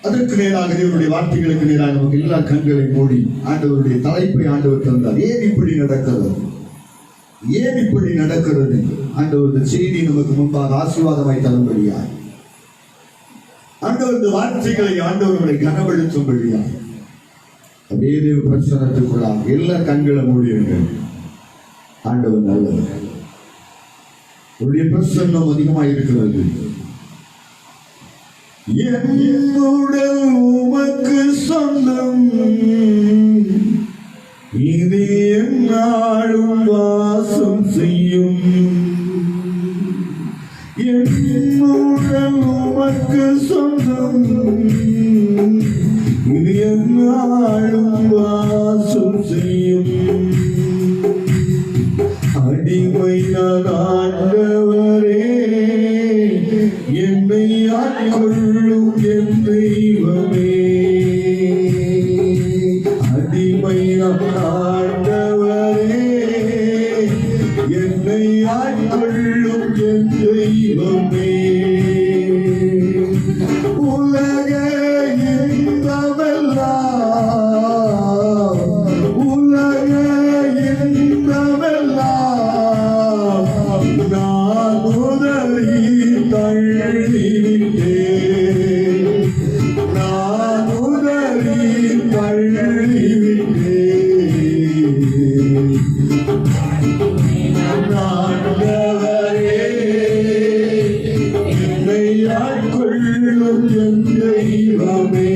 அதற்கு நேராக தேவனுடைய வார்த்தைகளுக்கு நேராக நமக்கு எல்லா கண்களை மூடி ஆண்டவருடைய தலைப்பை ஆண்டவர் தந்தார். ஏன் இப்படி நடக்கிறது, ஏன் இப்படி நடக்கிறது? ஆண்டவர் செய்தி நமக்கு முன்பாக ஆசீர்வாதமாய் தரும்படியாய், ஆண்டவர் வார்த்தைகளை ஆண்டவர்களை கனப்படுத்தும்படியாய் அப்படியே தேவ பிரசனத்துக்குள்ளாக எல்லா கண்களை மூடியுங்கள். ஆண்டவர் நல்லவர், அவருடைய பிரசன்னம் அதிகமாக இருக்கிறது. என்னுடன் உமக்கு சொந்தம், இது என்னாலும் வாசம் செய்யும். என்னுடன் உமக்கு சொந்தம், இது என்னாலும் வாசம் செய்யும். அடிமை நான் ஆண்டவரே, என்னை ஆட்கொள்ளும் என் தெய்வமே. அடிமை நான் ஆண்டவரே, என்னை ஆட்கொள்ளும் என் தெய்வமே. உலக இன்பமெல்லாம், உலக இன்பமெல்லாம் நான் முதலில் தள்ளிவிட்டேன், நான் முதலில் தள்ளிவிட்டேன். ஆண்டவரே, என்னை ஆட்கொள்ளும் என் தெய்வமே.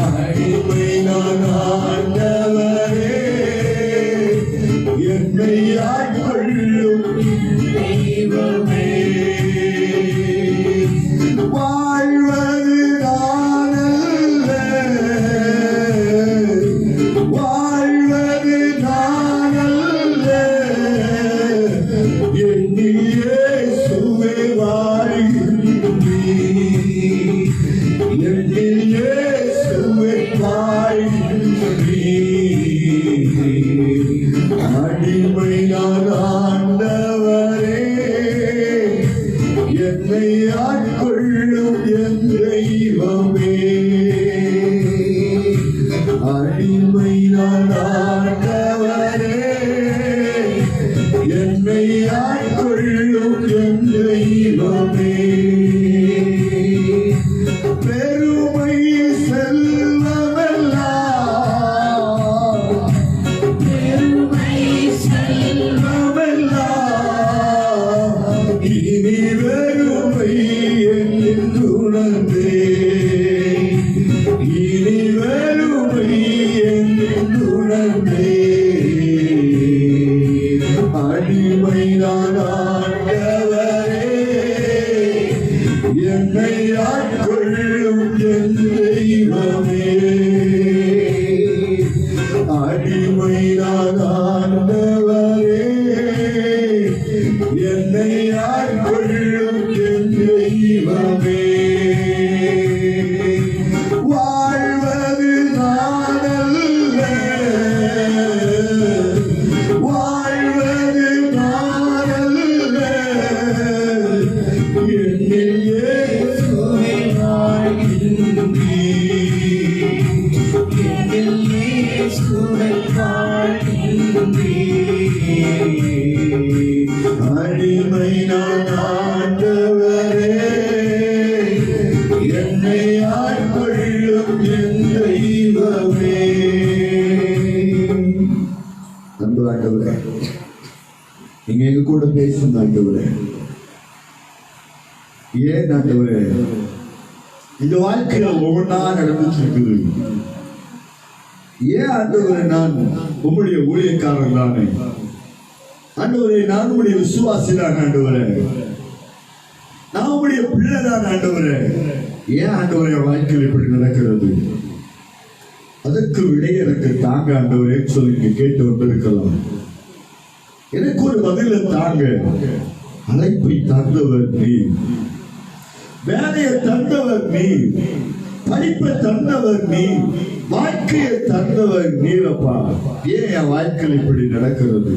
அடிமை நான் ஆண்டவரே, என்னை ஆட்கொள்ளும் தெய்வமே. வாழ்வது நானல்ல, வாழ்வது நானல்ல, என்னில் இயேசுவே வாழ்கின்றீர், என்னில் இயேசுவே வாழ்கின்றீர். அடிமை நான் ஆண்டவரே, என்னை ஆட்கொள்ளும் என் தெய்வமே. அடிமை நான் ஆண்டவரே, என்னை ஆட்கொள்ளும் என் தெய்வமே. பெருமை செல்வமெல்லாம், பெருமை செல்வமெல்லாம் இனி வெறுமை என்று உணர்ந்தேன், இனி வெறுமை என்று உணர்ந்தேன். அடிமை நான் ஆண்டவரே, என்னை ஆட்கொள்ளும் என் தெய்வமே. அடிமை நான் ஆண்டவரே, என்னை ஆட்கொள்ளும் என் தெய்வமே. வாழ்வது நானல்ல, வாழ்வது நானல்ல, என்னில் இயேசுவே வாழ்கின்றீர், என்னில் இயேசுவே வாழ்கின்றீர். அடிமை நான் ஆண்டவரே, என்னை ஆட்கொள்ளும் என் தெய்வமே. அன்பு ஆண்டவரே, நீங்க எங்க கூட பேசுங்க ஆண்டவரே. ஏன் ஆண்டவரே இந்த வாழ்க்கையில ஒவ்வொன்றா நடந்துச்சு இருக்குது? ஏன் ஆண்டவரே நான் உங்களுடைய ஊழியக்காரன் தானே ஆண்டவரே, நான் உங்களுடைய விசுவாசி தான் ஆண்டவரே, நான் உங்களுடைய பிள்ளை தான் ஆண்டவரே. ஏன் ஆண்டவரே வாழ்க்கையில் இப்படி நடக்கிறது? அதற்கு விடை எனக்கு தாங்க ஆண்டவரே சொல்லி கேட்டு வந்திருக்கலாம். எனக்கு ஒரு பதில தாங்க. அழைப்பை தந்தவர் நீ, வேலையை தந்தவர் நீ, படிப்பை தந்தவர் நீ, வாழ்க்கையை தந்தவர் நீரப்பா. ஏன் என் வாழ்க்கையில் இப்படி நடக்கிறது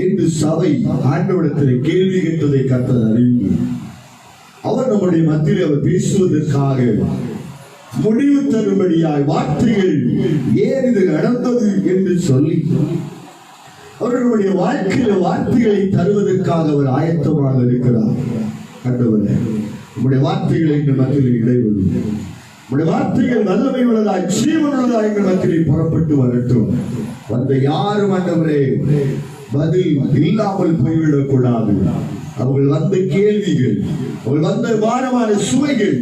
என்று சபை ஆண்டவரிடத்தில் கேள்வி கேட்டதை கர்த்தர் அறிந்து அவர் நம்முடைய மத்தியில் அவர் பேசுவதற்காக முடிவு தரும்படியாய் வார்த்தைகள் ஏன் இது நடந்தது என்று சொல்லி அவர்களுடைய வாழ்க்கையில வார்த்தைகளை தருவதற்காக அவர் ஆயத்தமாக இருக்கிறார். கண்டவரே, உங்களுடைய வார்த்தைகளை எங்கள் மத்தியில் இடைவெளும். உங்களுடைய வார்த்தைகள் வல்லமை உள்ளதாய் ஜீவன் உள்ளதாய் எங்கள் மத்தியில் புறப்பட்டு வரட்டும். வந்த யாரும் ஆண்டவரே பதில் இல்லாமல் போய்விடக் கூடாது. அவர்கள் வந்த கேள்விகள், அவர்கள் வந்த வாரமான சுவைகள்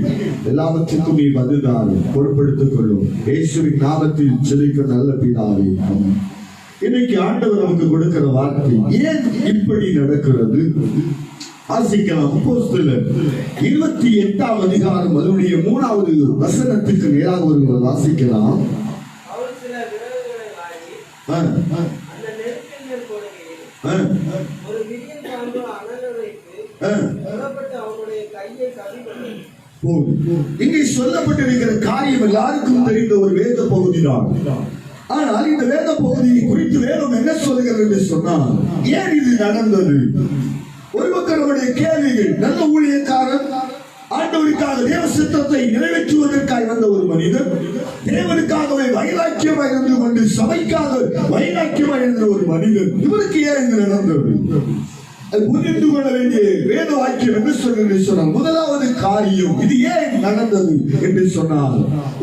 எல்லாவற்றுக்கும் நீ பதில்தான் பொறுப்படுத்திக் கொள்ளும். இயேசுவின் நாமத்தில் ஜெபிக்கிற நல்ல பிதாவே, ஆமென். இன்னைக்கு ஆண்டவர் நமக்கு கொடுக்கிற வார்த்தை ஏன் இப்படி நடக்கிறது? வாசிக்கலாம். அப்போஸ்தலர் 28ஆம் அதிகாரம் அதனுடைய 3வது வசனத்துக்கு நேராக ஒரு வாசிக்கலாம். இங்கே சொல்லப்பட்டிருக்கிற காரியம் எல்லாருக்கும் தெரிந்த ஒரு வேத பகுதிதான். ஆனால் இந்த வேத பகுதியை குறித்து வேதம் என்ன சொல்லுகிறது என்று சொன்னால், ஏன் இது நடந்தது? ஒரு பக்கம் நம்முடைய கேள்விகள். நல்ல ஊழியக்காரன், ஆண்டவருக்காக தேவ சித்தத்தை நிறைவேற்றுவதற்காக வந்த ஒரு மனிதன், தேவனுக்காகவே வைராக்கியமாக இருந்து கொண்டு சபைக்காக வைராக்கியமாக இருந்த ஒரு மனிதன், இவருக்கு ஏன் இது நடந்தது? புரிந்து கொள்ள வேண்டிய வேத வாக்கியம் என்று சொல்கிறது சொன்னால், முதலாவது காரியம் இது ஏன் நடந்தது என்று சொன்னால்,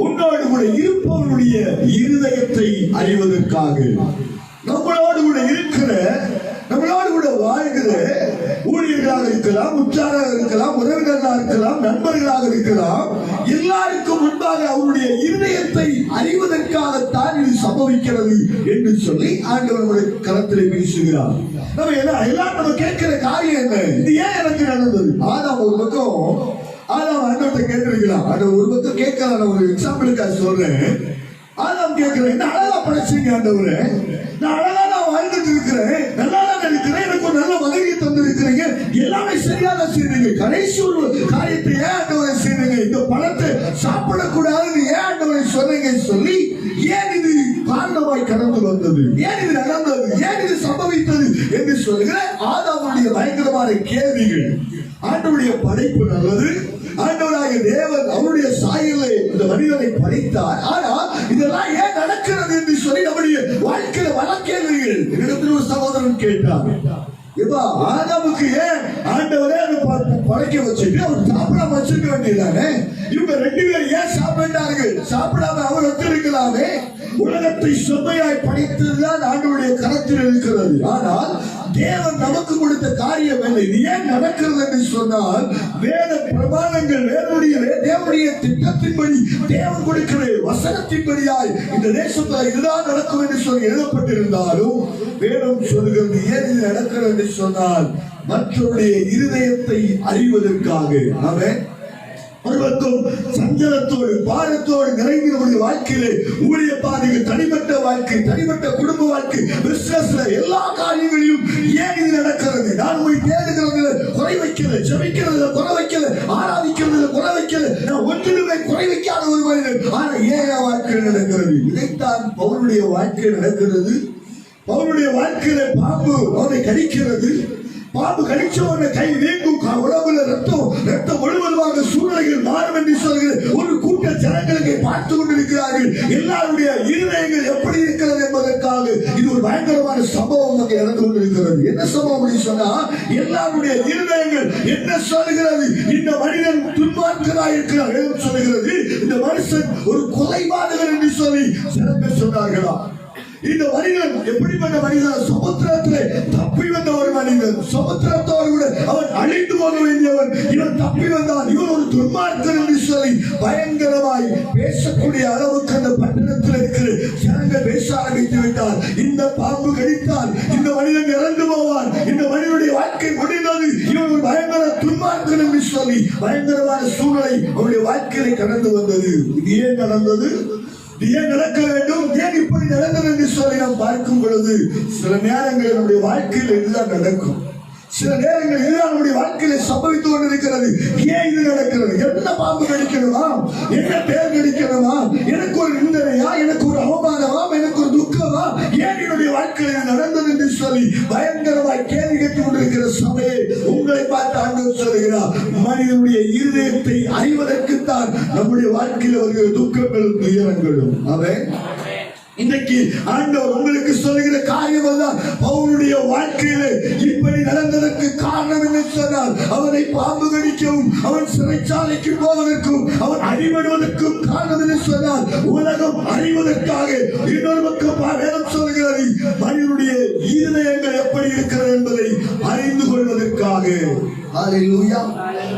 உன்னோடு கூட இருப்பவனுடைய இருதயத்தை அறிவதற்காக. நம்மளோடு கூட இருக்கிற, நம்மளோடு கூட வாழ்கிற ஊழியர்களாக இருக்கலாம், உற்றாராக இருக்கலாம், உறவினர்களாக இருக்கலாம், நண்பர்களாக இருக்கலாம், எல்லாருக்கும் முன்பாக அவருடைய இருதயத்தை அறிவதற்காகத்தான் இது சம்பவிக்கிறது என்று சொல்லி ஆண்டவர் நம்முடைய கரத்திலே பேசுகிறார். நம்ம எல்லாம் நம்ம கேட்கிற காரியம் என்ன? இது ஏன் எனக்கு நடந்தது? ஆதாம் ஒரு பக்கம், ஆதாம் ஆண்டவர்கிட்ட கேட்டிருக்கலாம். அந்த ஒரு பக்கம் கேட்கலாம். நான் ஒரு எக்ஸாம்பிளுக்காக சொல்றேன். ஆதாம் கேட்கிறேன், என்ன அழகா படைச்சீங்க ஆண்டவரே, நான் அழகா நான் வாழ்ந்துட்டு இருக்கிறேன், நல்லா தான் இருக்கிறேன், எனக்கு ஒரு நல்ல மனைவியை தந்திருக்கிறீங்க, எல்லாமே சரியாக செய்றீங்க, கடைசி ஒரு காரியத்தை ஏன் ஆண்டவரை செய்றீங்க? இந்த பழத்தை சாப்பிடக்கூடாதுன்னு ஏன் ஆண்டவரை சொன்னீங்க சொல்லி ஏன் இது காரணமாய் கடந்து வந்தது, ஏன் இது நடந்தது, ஏன் இது சம்பவித்தது என்று சொல்லுகிற ஆதாமுடைய பயங்கரமான கேள்விகள். ஆண்டவருடைய படைப்பு நல்லது, ஆண்டவராகிய தேவன் அவருடைய சாயலை இந்த மனிதனை படைத்தார். ஆனால் இதெல்லாம் ஏன் நடக்கிறது என்று சொல்லி நம்முடைய வாழ்க்கையில வர கேள்விகள். என்னிடத்தில் ஒரு சகோதரன் கேட்டார், ஆதாமுக்கு ஏன் ஆண்டவரே படைக்க வச்சுட்டு அவர் சாப்பிடாம வச்சிருக்க வேண்டியதானே? இவங்க 2 பேரும் ஏன் சாப்பிட்டார்கள்? சாப்பிடாம அவர் வச்சிருக்கலாமே. உலகத்தை செம்மையாய் படைத்ததுதான் ஆண்டவருடைய கரத்தில் இருக்கிறது. ஆனால் தேவன் நமக்கு கொடுத்த காரியம் என்ன? இது ஏன் நடக்கிறது என்று சொன்னால், வேத பிரமாணங்கள், தேவனுடைய திட்டத்தின்படி, தேவன் கொடுக்கிற வசனத்தின்படியாய் இந்த தேசத்தில் இதுதான் நடக்கும் என்று சொல்லி எழுதப்பட்டிருந்தாலும் வேதம் சொல்கிறது ஏன் இது நடக்கிறது என்று சொன்னால், மற்றவருடைய இருதயத்தை அறிவதற்காக. அவன் ஒரு பக்கம் சஞ்சலத்தோடு பாரத்தோடு நிறைந்த நம்முடைய வாழ்க்கையிலே ஊழிய பாதைகள், தனிப்பட்ட வாழ்க்கை, தனிப்பட்ட குடும்ப வாழ்க்கை, பிசினஸ்ல எல்லா காரியங்களையும் ஏன் இது நடக்கிறது? நான் போய் தேடுகிறதுல குறை வைக்கல, ஜெபிக்கிறதுல குறை வைக்கல, ஆராதிக்கிறதுல குறை வைக்கல, நான் ஒன்றிலுமே குறை வைக்காத ஒரு மனிதன். ஆனா ஏன் வாழ்க்கையில் நடக்கிறது? இதைத்தான் பவுலுடைய வாழ்க்கையில் நடக்கிறது. பவுலுடைய வாழ்க்கையில பாம்பு அவனை கடிக்கிறது. பாம்பு கடிச்சவன கை வீங்கும், உடம்புல ரத்தம் முழுவதுமாக சூழ்நிலைகள் மாறும் என்று சொல்கிற ஒரு கூட்ட ஜனங்களுக்கு பார்த்து கொண்டிருக்கிறார்கள். எல்லாருடைய இருதயங்கள் எப்படி இருக்கிறது என்பதற்காக இது ஒரு பயங்கரமான சம்பவம் அங்கே நடந்து கொண்டிருக்கிறது. என்ன சம்பவம் சொன்னா, எல்லாருடைய இருதயங்கள் என்ன சொல்லுகிறது? இந்த மனிதன் துன்மார்க்கனாய் இருக்கிறார் சொல்லுகிறது. இந்த மனுஷன் ஒரு கொலைபாதகன் என்று சொல்லி ஜனங்கள் சொன்னார்களா? இந்த மனிதன் எப்படிப்பட்ட மனிதன்? சமுத்திரத்திலே தப்பி வந்த ஒரு மனிதன், சமுத்திரத்தோடு கூட அவன் அழிந்து போக வேண்டியவன். இவன் தப்பி வந்தான், இவன் ஒரு துன்மார்க்கன் என்று சொல்லி பயங்கரமாய் பேசக்கூடிய அளவுக்கு அந்த பட்டணத்தில் இருக்கிற ஜனங்கள் பேச ஆரம்பித்து விட்டார். இந்த பாம்பு கடித்தால் இந்த மனிதன் இறந்து போவான், இந்த மனிதனுடைய வாழ்க்கை முடிந்தது, இவன் ஒரு பயங்கர துன்மார்க்கன் என்று சொல்லி பயங்கரமான சூழ்நிலை அவருடைய வாழ்க்கையை கடந்து வந்தது. இது ஏன் நடந்தது? ஏன் நடக்க வேண்டும்? ஏன் இப்படி நடந்தது என்று சொல்லி நாம் பார்க்கும் பொழுது, சில நேரங்களில் நம்முடைய வாழ்க்கையில் இதுதான் நடக்கும். சில நேரங்கள் இதுதான் நம்முடைய வாழ்க்கையில சம்பவித்துக் கொண்டிருக்கிறது. ஏன் இது நடக்கிறது? என்ன பாம்பு கடிக்கணுமா? என்ன பேர் கடிக்கணுமா? எனக்கு ஒரு நிந்தனையா? எனக்கு ஒரு அவமானமா? எனக்கு ஒரு துக்கமா? ஏன் என்னுடைய வாழ்க்கையில் நடந்தது என்று சொல்லி பயங்கரமாய் கேள்வி கேட்டுக் கொண்டிருக்கிற சபையை உங்களை பார்த்து ஆண்டவர் சொல்கிறார், மனிதனுடைய இருதயத்தை அறிவதற்குத்தான் நம்முடைய வாழ்க்கையில் வருகிற துக்கங்களும் துயரங்களும். அவன் இன்றைக்கு ஆண்டவர் உங்களுக்கு சொல்லுகிற காரியம் தான், பவுலுடைய வாழ்க்கையிலே இப்படி நடந்ததற்கு காரணம் என்ன சொன்னால், அவனை பாம்பு கடிக்கவும் அவன் சிறைச்சாலைக்கு போவதற்கும் அவன் அடிபடுவதற்கும் காரணம் என்ன சொன்னால், உலகம் அறிவதற்காக. இன்னொரு பக்கம் வேதம் சொல்கிறது, மனிதனுடைய இருதயங்கள் எப்படி இருக்கிறது என்பதை அறிந்து கொள்வதற்காக. ஹல்லேலூயா.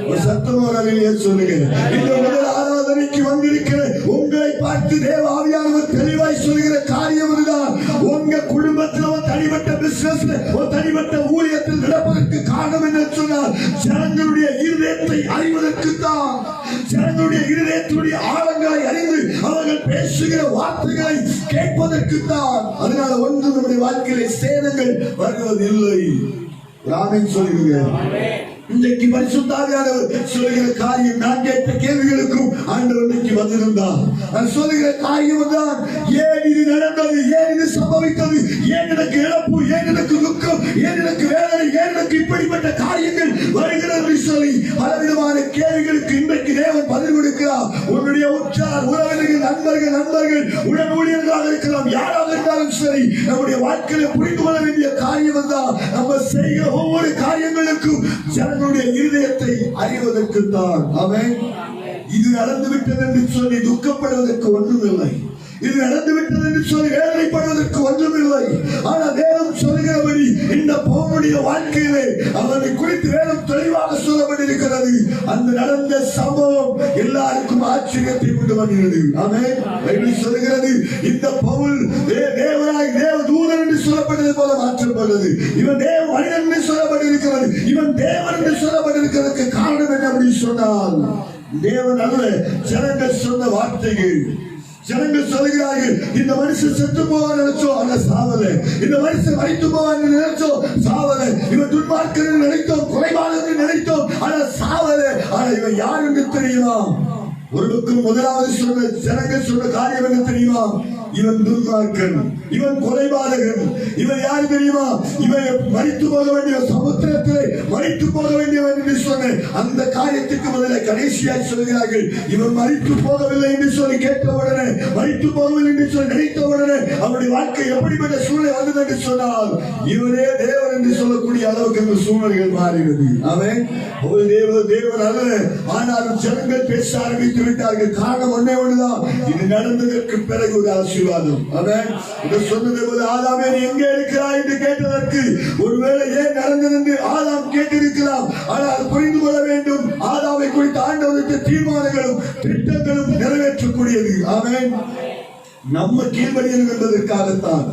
ஒரு சத்தமோடு அல்லேலூயா சொல்லுங்க. இந்த முதல் ஆராதனைக்கு வந்திருக்கிற உங்களை பார்த்து தேவ ஆவியானவர் தெளிவாய் சொல்லுகிற காரியம் இதுதான். உங்க குடும்பத்தில் ஒரு தனிப்பட்ட பிசினஸ்ல ஒரு தனிப்பட்ட ஊழியத்தில் நடப்பதற்கு காரணம் என்ன சொன்னால், ஜனங்களுடைய இருதயத்தை அறிவதற்கு தான். ஜனங்களுடைய இருதயத்துடைய ஆழங்களை அறிந்து அவர்கள் பேசுகிற வார்த்தைகளை கேட்பதற்கு தான். அதனால ஒன்று நம்முடைய வாழ்க்கையிலே சேதங்கள் வருவதில்லை. ஆமென் சொல்லுங்க. இன்றைக்கு பரிசுத்த ஆவியானவர் சொல்லுகிற காரியம், நான் கேட்ட கேள்விகளுக்கும் ஆண்டவர் இன்றைக்கு வந்திருந்தார். நான் சொல்லுகிற காரியம் தான், ஏன் இது நடந்தது, ஏன் இது சம்பவித்தது, ஏன் எனக்கு இழப்பு, ஏன் எனக்கு துக்கம், ஏன் எனக்கு வேதனை, ஏன் எனக்கு இப்படிப்பட்ட காரியங்கள் வருகிறது சொல்லி பலவிதமான கேள்விகளுக்கு இன்றைக்கு தேவன் பதில் கொடுக்கிறார். உன்னுடைய உற்றார் உறவினர்கள் நண்பர்கள் உடன் ஊழியர்களாக இருக்கலாம், யாராக இருந்தாலும் சரி, நம்முடைய வாழ்க்கையில புரிந்து கொள்ள வேண்டிய காரியம் தான், நம்ம செய்கிற ஒவ்வொரு காரியங்களுக்கும் ஜனங்களுடைய இருதயத்தை அறிவதற்கு தான். அவன் இது நடந்து விட்டது என்று சொல்லி துக்கப்படுவதற்கு ஒன்றுமில்லை, இது நடந்துவிட்டது என்று சொல்லி வேதனைப்படுவதற்கு ஒன்றுமில்லை. ஆனால் வேதம் சொல்கிறபடி இந்த பவுலுடைய வாழ்க்கையிலே அவனை குறித்து வேதம் தெளிவாக சொல்லப்பட்டிருக்கிறது. அந்த நடந்த சம்பவம் எல்லாருக்கும் ஆச்சரியத்தை உண்டு பண்ணுகிறது. ஆமென். பைபிள் சொல்கிறது, இந்த பவுல் தேவனாய் தேவ தூதன் என்று சொல்லப்பட்டது போல மாற்றப்பட்டது. இவன் தேவ மனிதன் என்று சொல்லப்பட்டிருக்கிறது, இவன் தேவன் என்று சொல்லப்பட்டிருக்கிறதுக்கு காரணம் என்ன அப்படின்னு சொன்னால், தேவன் அல்ல, ஜனங்கள் சொன்ன வார்த்தைகள். ஜனங்கள் சொல்கிறார்கள், இந்த மனுஷன் செத்து போவான் நினைச்சோம், ஆனா சாவல. இந்த மனுஷன் மரித்து போவான் நினைச்சோம், சாவல. இவன் துன்மார்க்கன் நினைத்தோம், குறைவாளர் நினைத்தோம், ஆனா சாவல. ஆனா இவன் யார் என்று தெரியுமா? ஒரு பக்கம் முதலாவது சொன்ன ஜனங்கள் சொன்ன காரியம் என்ன தெரியுமா? இவன் துன்மார்க்கன், இவன் கொலைபாதகன். இவன் யாரு தெரியுமா? இவன் மரித்து போக வேண்டிய சமுத்திரத்திலே மரித்து போக வேண்டியவன் என்று சொன்ன அந்த காரியத்துக்கு முதல்ல கடைசியாய் சொல்கிறார்கள், இவன் மரித்து போகவில்லை என்று சொல்லி கேட்ட உடனே, மரித்து போகவில்லை என்று சொல்லி நினைத்த உடனே அவருடைய வாழ்க்கை எப்படிப்பட்ட சூழ்நிலை வந்தது என்று சொன்னால், இவனே தேவன் என்று சொல்லக்கூடிய அளவுக்கு அந்த சூழ்நிலைகள் மாறினது. அவன் ஒரு தேவன் அல்ல. ஆனாலும் ஜனங்கள் பேச ஆரம்பித்து விட்டார்கள். காரணம் ஒன்னே ஒண்ணுதான், இது நடந்ததற்கு பிறகு ஒரு ஆசீர்வாதம். அவன் சொன்னது போல, ஆதாமே நீ எங்கே இருக்கிறாய் என்று கேட்டதற்கு ஒருவேளை ஏன் நடந்தது என்று ஆதாம் கேட்டிருக்கலாம். ஆனால் புரிந்து கொள்ள வேண்டும், ஆதாமை குறித்து ஆண்டவருக்கு தீர்மானங்களும் திட்டங்களும் நிறைவேற்றக்கூடியது. அவன் நம்ம கீழ்படியணும் என்பதற்காகத்தான்,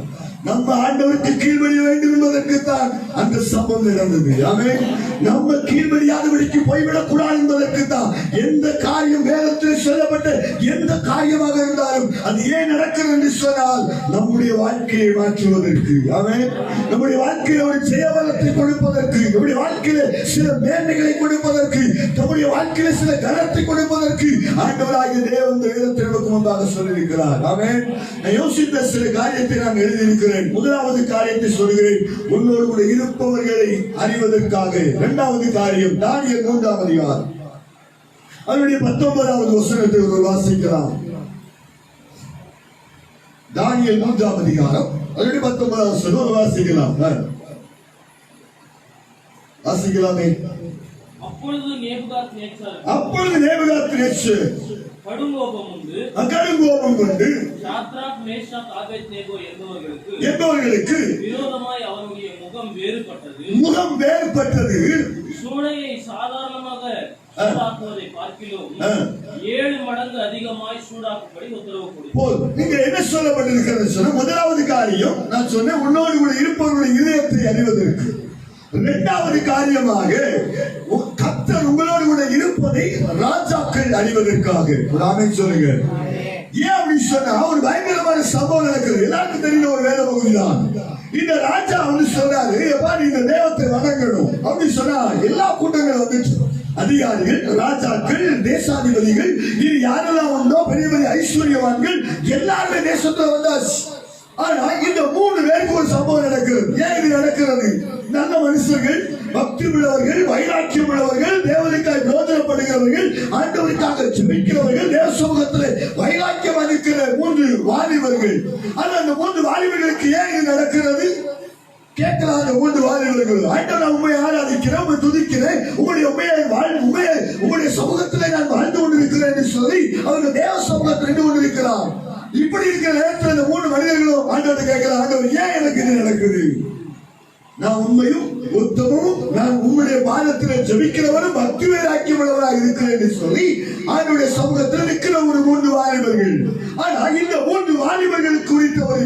நம்ம ஆண்டவருக்கு கீழ்படிய வேண்டும் என்பதற்குத்தான் அந்த சம்பவம் நடந்தது. ஆமென். நம்ம கீழ்படியாதபடிக்கு போய்விடக் கூடாது என்பதற்கு தான் எந்த காரியம் வேதத்தில் சொல்லப்பட்ட எந்த காரியமாக இருந்தாலும் அது ஏன் நடக்கிறது என்று சொன்னால், நம்முடைய வாழ்க்கையை மாற்றுவதற்கு. ஆமென். நம்முடைய வாழ்க்கையில ஒரு ஜெயபலத்தை கொடுப்பதற்கு, நம்முடைய வாழ்க்கையில சில மேன்மைகளை கொடுப்பதற்கு, நம்முடைய வாழ்க்கையில சில கனத்தை கொடுப்பதற்கு ஆண்டவராகிய தேவன் வேதத்தை நமக்கு முன்பாக சொல்லியிருக்கிறார். ஆமென். நான் யோசித்த சில காரியத்தை நான் எழுதியிருக்கிறேன். முதலாவது காரியத்தை சொல்கிறேன், உன்னோடு கூட இருப்பவர்களை அறிவதற்காக. இரண்டாவது காரியம், தானியேல் 3ஆம் அதிகாரம் அதனுடைய 19வது வசனத்தை ஒரு வாசிக்கலாம். தானியேல் 3ஆம் அதிகாரம் அதனுடைய 19வது வசனம் ஒரு வாசிக்கலாம். வாசிக்கலாமே. அப்பொழுது நேபுகாத்நேச்சார் கடுங்கோபம் கொண்டு சாத்ராக், மேஷாக், ஆபேத்நேகோ என்பவர்களுக்கு விரோதமாய் அவனுடைய முகம் வேறுபட்டது. சூளையை சாதாரணமாக சூடாக்குவதை பார்க்கிலும் 7 மடங்கு அதிகமாய் சூடாக்கும்படி உத்தரவு கொடுத்தார். நீங்க என்ன சொல்லப்பட்டிருக்கிறது சொன்ன முதலாவது காரியம் நான் சொன்னேன், உன்னோடு கூட இருப்பவர்களுடைய இதயத்தை அறிவதற்கு. இரண்டாவது காரியமாக, கர்த்தர் உங்களோடு கூட இருப்பதை ராஜாக்கள் அறிவதற்காக. ஆமென் சொல்லுங்க. ஏன் அப்படி சொன்னா, ஒரு பயங்கரமான சம்பவம் நடக்குது. எல்லாருக்கும் தெரிந்த ஒரு வேத பகுதி தான். இந்த ராஜா வந்து சொல்றாரு, எப்பா நீ இந்த தெய்வத்தை வணங்கணும் அப்படி சொன்னா எல்லா கூட்டங்களும் வந்துச்சு. அதிகாரிகள், ராஜாக்கள், தேசாதிபதிகள், இது யாரெல்லாம் உண்டோ பெரிய பெரிய ஐஸ்வர்யவான்கள் எல்லாருமே தேசத்துல வந்தாச்சு. ஆனா இந்த 3 பேருக்கு ஒரு சம்பவம் நடக்கிறது. ஏன் இது நடக்கிறது? நல்ல மனுஷர்கள், பக்தி உள்ளவர்கள், வைராக்கியம் உள்ளவர்கள், தேவனுக்காக பிரயோஜனப்படுகிறவர்கள், ஆண்டவருக்காக ஜெபிக்கிறவர்கள், தேவ சமூகத்தில் வைராக்கியம் இருக்கிற 3 வாலிபர்கள். ஆனா அந்த 3 வாலிபர்களுக்கு ஏன் இது நடக்கிறது? கேட்கலாம். அந்த 3 வாலிபர்கள், ஆண்டவரை உண்மையை ஆராதிக்கிறேன், உண்மை துதிக்கிறேன், உங்களுடைய சமூகத்திலே நான் வாழ்ந்து கொண்டிருக்கிறேன் என்று சொல்லி அவர்கள் தேவ சமூகத்தில் நின்று கொண்டிருக்கிறார். இப்படி இருக்கிற நேரத்தில் இந்த 3 மனிதர்களும் ஆண்டவரை கேட்கலாம், ஆண்டவர் ஏன் எனக்கு இது நடக்குது? நான் உண்மையும் உத்தமும், நான் உங்களுடைய பாதத்தில் ஜெபிக்கிறவரும் பக்தி வைராக்கியமுள்ளவராக இருக்கிறேன் என்று சொல்லி ஆண்டவருடைய சமூகத்தில் நிற்கிற ஒரு 3 வாலிபர்கள். ஆனா இந்த 3 வாலிபர்கள் குறித்த ஒரு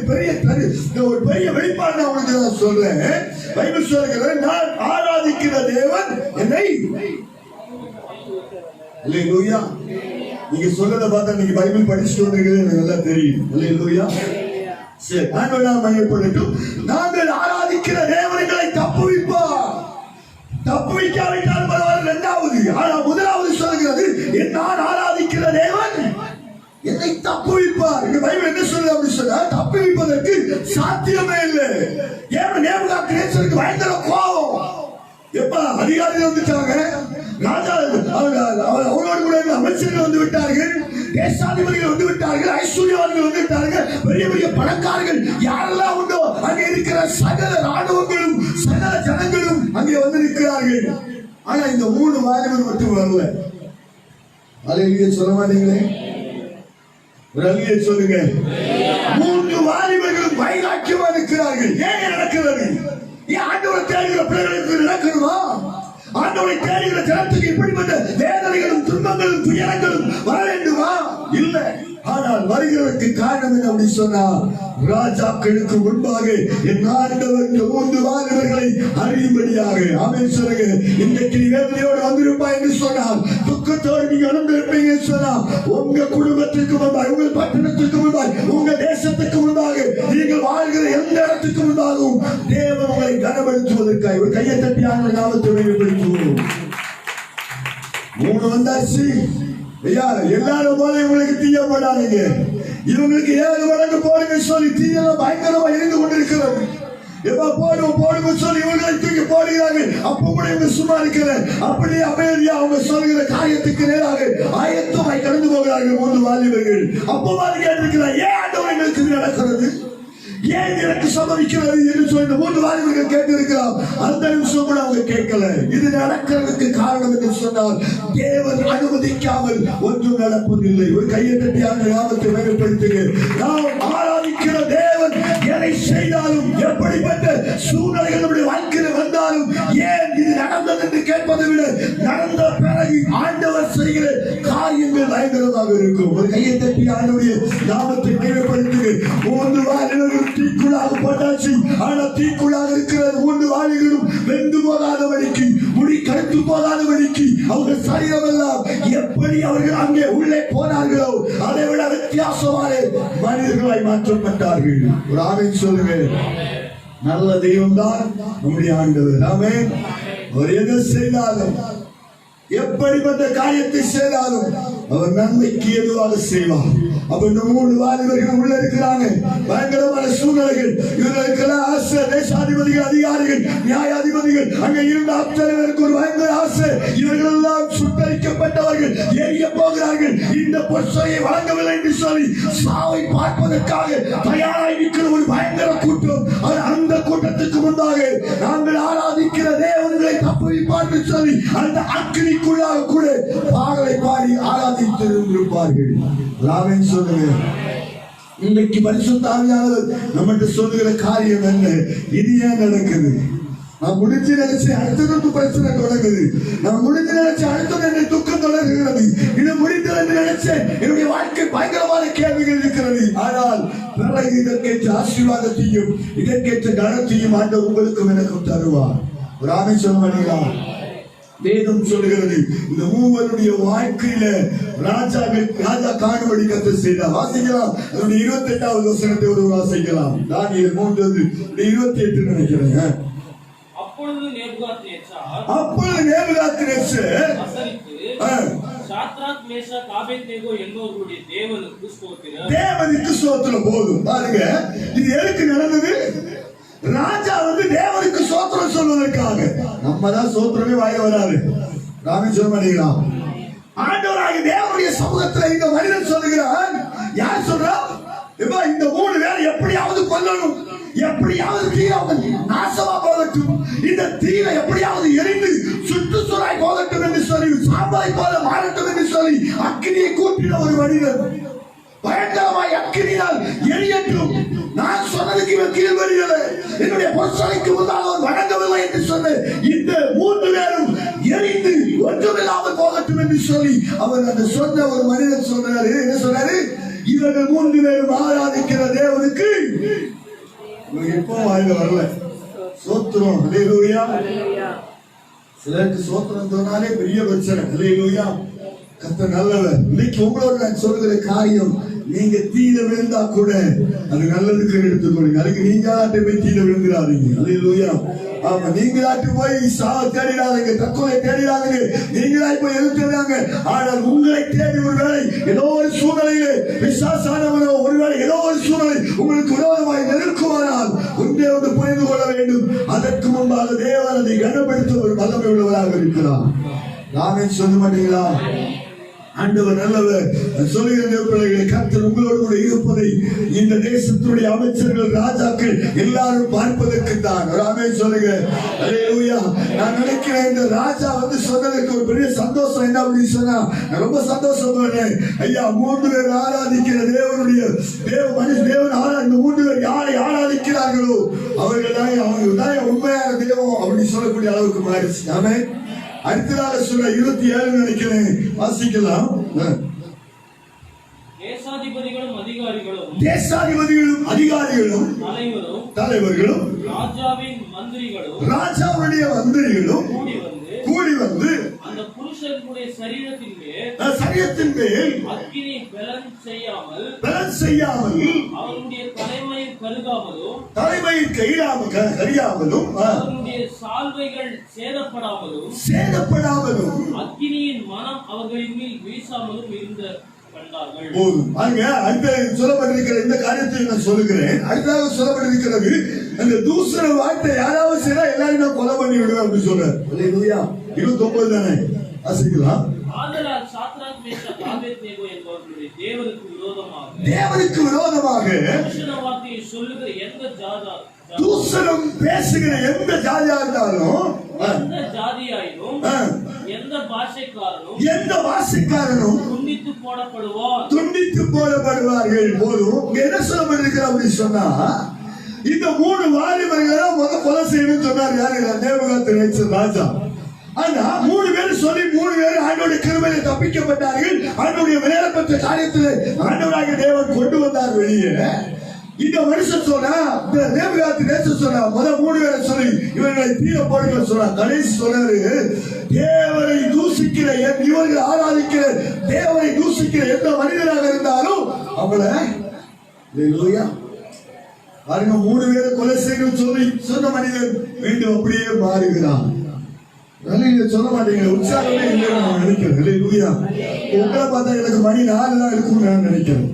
பெரிய வெளிப்பாடு நான் உங்களுக்கு நான் சொல்றேன். பைபிள் சொல்கிறது, நான் ஆராதிக்கிற தேவன் என்னை. அல்லேலூயா. நீங்க சொல்றதை பார்த்தா நீங்க பைபிள் படிச்சுட்டு வந்திருக்கிறது எனக்கு நல்லா தெரியும். அல்லேலூயா. சரி, ஆண்டவர் மையப்படட்டும். நாங்கள் ஆராதிக்கிற தேவர்களை தப்புவிப்பார். தப்புவிக்காவிட்டால் பரவாயில்லை, 2வது. ஆனா 1வது சொல்கிறது, நான் ஆராதிக்கிற தேவன் என்னை தப்புவிப்பார். இந்த பைபிள் என்ன சொல்லுது அப்படின்னு சொன்னா, தப்புவிப்பதற்கு சாத்தியமே இல்லை. ஏன் நேபுகாத்நேசருக்கு பயங்கர கோபம். எப்ப அதிகாரிகள் வந்துட்டாங்க, ராஜா அவரோடு கூட அமைச்சர்கள் வந்து விட்டார்கள், தேசாதிபதிகள் வந்து விட்டார்கள், ஐஸ்வர்யவாதிகள் வந்து விட்டார்கள், பெரிய பெரிய பணக்காரர்கள் யாரெல்லாம் உண்டோ அங்கே இருக்கிற சகல ராணுவங்களும் சகல ஜனங்களும் அங்கே வந்து நிற்கிறார்கள். ஆனா இந்த 3 வாலிபர் மட்டும் வரல. அல்லேலூயா சொல்ல மாட்டீங்களே? ஒரு அல்லேலூயா சொல்லுங்க. 3 வாலிபர்களும் வைராக்கியமா இருக்கிறார்கள். ஏன் நடக்கிறது? ஏன் ஆண்டவரை தேடுகிற பிள்ளைகளுக்கு நடக்கணுமா? ஆண்டவரை தேடுகிற ஜனத்துக்கு இப்படிப்பட்ட வேதனைகளும் துன்பங்களும் துயரங்களும் வர வேண்டுமா? இல்லை. ஆனால் வருகிறதற்கு காரணம் என்ன அப்படி சொன்னா, ராஜாக்களுக்கு முன்பாக என் ஆண்டவர் இந்த 3 வாலிபர்களை அறியும்படியாக. ஆமென் சொல்லுங்க. இன்றைக்கு நீ வேதனையோடு வந்திருப்பா என்று சொன்னால், துக்கத்தோடு நீங்க வந்திருப்பீங்க சொன்னால், உங்க குடும்பத்துக்கு முன்பாக, உங்கள் பட்டணத்துக்கு முன்பாக, உங்க தேசத்துக்கு முன்பாக, நீங்கள் வாழ்கிற எந்த இடத்துக்கு முன்பாகவும் தேவன் உங்களை கனப்படுத்துவதற்காக ஒரு கையை தட்டி ஆண்டவர் நாமத்தை வெளிப்படுத்துவோம். 3 வந்தாச்சு. எல்லாரும் போல இவங்களுக்கு தீயப்படாதீங்க. இவங்களுக்கு 7 மடங்கு போடுங்க சொல்லி தீயெல்லாம் பயங்கரமா இருந்து கொண்டிருக்கிறது. போடுங்க சொல்லி இவங்களை தூக்கி போடுகிறார்கள். அப்ப கூட இவங்க சும்மா இருக்கிற அப்படியே அமைதியா அவங்க சொல்கிற காரியத்துக்கு நேராக ஆயத்தமாய் கடந்து போகிறார்கள் 3 வாலிபர்கள். அப்பவாது கேட்டிருக்கிறார், ஏன் ஆண்டவர் எங்களுக்கு நடக்கிறது, ஏன் எனக்கு சம்பவிக்கிறது என்று சொல்லி 3 வாலிபர்கள் கேட்டிருக்கிறார். அந்த நிமிஷம் கூட அவங்க கேட்கல. இது நடக்கிறதுக்கு காரணம் என்று சொன்னால், தேவன் அனுமதிக்காமல் ஒன்றும் நடப்பதில்லை. ஒரு கையை தட்டியான ஞாபகத்தை மேம்படுத்துங்க. நாம் ஆராதிக்கிற தேவன் எதை செய்தாலும், எப்படிப்பட்ட சூழ்நிலைகள் நம்முடைய வாழ்க்கையில் வந்தாலும், ஏன் இது நடந்தது என்று கேட்பதை விட நடந்த பிறகு ஆண்டவர் செய்கிற காரியங்கள் பயங்கரமாக இருக்கும். ஒரு கையை தட்டி ஆண்டவருடைய நாமத்தை மேம்படுத்துங்க. 3 வாலிபர்கள் தீக்குள்ளாக போட்டாச்சு. ஆனா தீக்குள்ளாக இருக்கிற 3 வாலிபர்களும் வெந்து போகாதபடிக்கு, முடி கருத்து போகாதபடிக்கு, அவங்க சரீரம் எல்லாம் எப்படி அவர்கள் அங்கே உள்ளே போனார்களோ அதை விட வித்தியாசமான மனிதர்களாய் மாற்றப்பட்டார்கள். ஒரு ஆமென் சொல்லுங்க. நல்ல தெய்வம் தான் நம்முடைய ஆண்டவர். ஆமென். அவர் எதை செய்தாலும், எப்படிப்பட்ட காரியத்தை செய்தாலும் அவர் நன்மைக்கு எதுவாக செய்வார். அப்ப இந்த 3 வாலிபர்கள் உள்ள இருக்கிறாங்க. பயங்கரமான சூழ்நிலைகள். இவர்களுக்கெல்லாம் ஆசை. தேசாதிபதிகள், அதிகாரிகள், நியாயாதிபதிகள் அங்க இருந்த அத்தனைவருக்கு ஒரு பயங்கர ஆசை. இவர்கள் எல்லாம் சுட்டரிக்கப்பட்டவர்கள், எரிய போகிறார்கள். இந்த பொற்சையை வழங்கவில்லை என்று சொல்லி சாவை பார்ப்பதற்காக தயாராய் நிற்கிற ஒரு பயங்கர கூட்டம். அந்த கூட்டத்துக்கு முன்பாக நாங்கள் ஆராதிக்கிற தேவர்களை தப்புவிப்பார் சொல்லி அந்த அக்கினிக்குள்ளாக கூட பாடலை பாடி ஆராதித்திருப்பார்கள். ராமன் சொல்லுங்க. இன்றைக்கு பரிசுத்த ஆவியானவர் நம்மகிட்ட சொல்லுகிற காரியம் என்ன? இது ஏன் நடக்குது? நான் முடிஞ்சு நினைச்சு அடுத்தது பிரச்சனை தொடங்குது. நான் முடிஞ்சு நினைச்சு அடுத்தது என்னை துக்கம் தொடங்குகிறது. இது முடிந்தது என்று நினைச்சேன் என்னுடைய வாழ்க்கை பயங்கரமான கேள்விகள் இருக்கிறது. ஆனால் பிறகு இதற்கேற்ற ஆசீர்வாதத்தையும் இதற்கேற்ற கனத்தையும் ஆண்டவர் உங்களுக்கும் எனக்கும் தருவார். ஒரு ஆமென் சொல்ல மாட்டீங்களா? வேதம் சொல்லுகிறது, இந்த 3 வாழ்க்கையில ராஜா காணும்படி கர்த்தர் செய்தார். வாசிக்கலாம். 28வது வசனத்தை ஒரு வாசிக்கலாம். தானியேல் 3:28 நினைக்கிறேன். அப்பொழுது நேபுகாத்நேச்சர் சாத்ராக் மேஷாக் ஆபேத்நேகோ என்பவர்களுடைய தேவனுக்கு ஸ்தோத்திரம். தேவனுக்கு ஸ்தோத்திரம். போதும் பாருங்க, இது எதுக்கு நடந்தது? ராஜா தேவனுக்கு ஸ்தோத்திரம் சொல்வதற்காக. நம்ம தான் ஸ்தோத்திரமே வாய வராது. ராமே சொல்ல மாட்டீங்களா? ஆண்டவராகிய தேவனுடைய சமூகத்தில் இந்த மனிதன் சொல்லுகிறான். யார் சொல்றா? இந்த 3 பேரை எப்படியாவது கொல்லணும், எப்படியாவது தீயாவது நாசமா போகட்டும், இந்த தீரை எப்படியாவது எரிந்து சுற்றுச்சூழலாய் போகட்டும் என்று சொல்லி, சாம்பாய் போல மாறட்டும் என்று சொல்லி அக்கினியை கூட்டின ஒரு மனிதன். பயங்கரமாய் அக்கினியால் எரியட்டும், நான் சொன்னதுக்கு இவன் கீழ்வரியலை, என்னுடைய பொருட்களுக்கு முன்னால் அவர் வணங்கவில்லை என்று சொன்ன இந்த 3 பேரும் எரிந்து ஒன்றுமில்லாமல் போகட்டும் என்று சொல்லி அவர் அந்த சொன்ன ஒரு மனிதன் சொன்னாரு. என்ன சொன்னாரு? இவர்கள் 3 பேரும் ஆராதிக்கிற தேவனுக்கு எப்போ வாயில வரல சோத்திரம். அல்லேலூயா. சிலருக்கு சோத்திரம் சொன்னாலே பெரிய பிரச்சனை. அல்லேலூயா. கர்த்தர் நல்லவர். இன்னைக்கு உங்களோட நான் சொல்லுகிற காரியம், நீங்க தீர விழுந்தா கூட அது நல்லதுக்கு எடுத்துக்கொள்ளுங்க. அதுக்கு நீங்க போய் தீர விழுந்துடாதீங்க. அல்லேலூயா. ஆமா, நீங்களாட்டு போய் சாவ தேடிடாதீங்க, தற்கொலை தேடிடாதீங்க, நீங்களா போய் எழுத்துறாங்க. ஆனால் உங்களை தேடி ஒருவேளை ஏதோ ஒரு சூழ்நிலையிலே விசுவாசானவனோ ஒருவேளை ஏதோ ஒரு சூழ்நிலை உங்களுக்கு விரோதமாய் நெருக்குவானால் ஒன்றே ஒன்று புரிந்து கொள்ள வேண்டும், அதற்கு முன்பாக தேவன் அதை கனப்படுத்த ஒரு வல்லமை உள்ளவராக இருக்கிறார். நாமே சொல்ல மாட்டீங்களா? ஆண்டவர் நல்லவர். சொல்லுகிற பிள்ளைகளை, கர்த்தர் உங்களோடு கூட இருப்பதை இந்த தேசத்தினுடைய அமைச்சர்கள், ராஜாக்கள் எல்லாரும் பார்ப்பதற்கு தான். ஆமென் சொல்லுங்க. அல்லேலூயா. நான் நினைக்கிறேன் இந்த ராஜா சொன்னதற்கு ஒரு பெரிய சந்தோஷம் என்ன அப்படின்னு சொன்னா, நான் ரொம்ப சந்தோஷப்படுறேன். ஐயா, 3 பேர் ஆராதிக்கிற தேவனுடைய தேவன் இந்த 3 பேர் யாரை ஆராதிக்கிறார்களோ அவர்கள் தான் உண்மையான தேவம் அப்படின்னு சொல்லக்கூடிய அளவுக்கு மாறிச்சு. ஆமென். அடுத்ததாக சொல்ல 27 நினைக்கிறேன், வாசிக்கலாம். தேசாதிபதிகளும் அதிகாரிகளும் தலைவர்களும் ராஜாவுடைய மந்திரிகளும் கூடி வந்து அந்த புருஷனுடைய சரீரத்தின் மேல் அக்கினி பலன் செய்யாமல் அவருடைய தலைமையில் கருகாமலும் அவருடைய சால்வைகள் சேதப்படாமலும் அக்கினியின் மனம் அவர்களின் மேல் வீசாமலும் இருந்த சொல்லப்பட்டிருக்கிற இந்த காரியத்தை நான் சொல்லுகிறேன். அடுத்ததாக சொல்லப்பட்டிருக்கிறது, அந்த தூசர வார்த்தை யாராவது செய்தா எல்லாரும் நான் கொலை பண்ணி விடுவேன் அப்படின்னு சொல்றாரு. 29 தானே வாசிக்கலாம். தேவனுக்கு விரோதமாக தூசரம் பேசுகிற எந்த ஜாதியா இருந்தாலும், எந்த பாஷைக்காரனும் துண்டித்து போடப்படுவார்கள். போதும். என்ன சொல்லப்பட்டிருக்கிறார் அப்படின்னு சொன்னா, இந்த 3 வாலிபர்களும் கொலை செய்யணும்னு சொன்னார். யாரு? நேபுகாத்நேச்சர் ராஜா. ஆனா 3 பேர் சொல்லி 3 பேர் ஆண்டவருடைய கிருபையிலே தப்பிக்கப்பட்டார்கள். ஆண்டவருடைய விலையேறப்பட்ட காரியத்தில் ஆண்டவராகிய தேவன் கொண்டு வந்தார் வெளியே. இந்த மனுஷன் சொன்னா, இந்த நேபுகாத்நேச்சர் சொன்னா, முதல் 3 பேரை சொல்லி இவர்களை தீர போடுங்க சொன்னா, கடைசி சொன்னாரு, தேவனை தூசிக்கிற இவர்கள் ஆராதிக்கிற தேவனை தூசிக்கிற எந்த மனிதனாக இருந்தாலும் அவளை பாருங்க, 3 பேரை கொலை செய்யணும் சொல்லி சொன்ன மனிதன் மீண்டும் அப்படியே மாறுகிறான். சொல்ல மாட்டீங்க, உற்சாகமே இல்லை நான் நினைக்கிறேன். உங்களை பார்த்தா எனக்கு மணி 4 தான் இருக்கும்னு நான் நினைக்கிறேன்.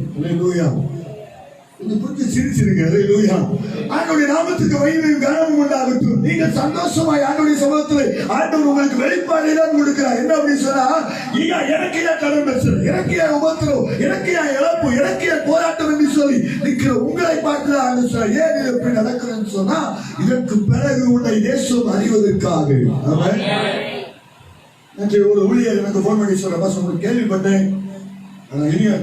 ஆண்டவருடைய நாமத்துக்கு மகிமையும் கனமும் உண்டாகட்டும். நீங்கள் சந்தோஷமாய் ஆண்டவருடைய சமூகத்தில் ஆண்டவர் உங்களுக்கு வெளிப்பாடு தான் கொடுக்கிறார். என்ன அப்படின்னு சொன்னா, எனக்கு ஏன் கடன் பிரச்சனை, எனக்கு ஏன் உபத்திரம், எனக்கு ஏன் இழப்பு, எனக்கு ஏன் போராட்டம் என்று சொல்லி நிற்கிற உங்களை பார்க்கிறார். ஏன் இது எப்படி நடக்குதுன்னு சொன்னா, இதற்கு பிறகு உன்னை தேசம் அறிவதற்காக. ஒரு ஊழியர் எனக்கு போன் பண்ணி சொல்ற, கேள்விப்பட்டேன்,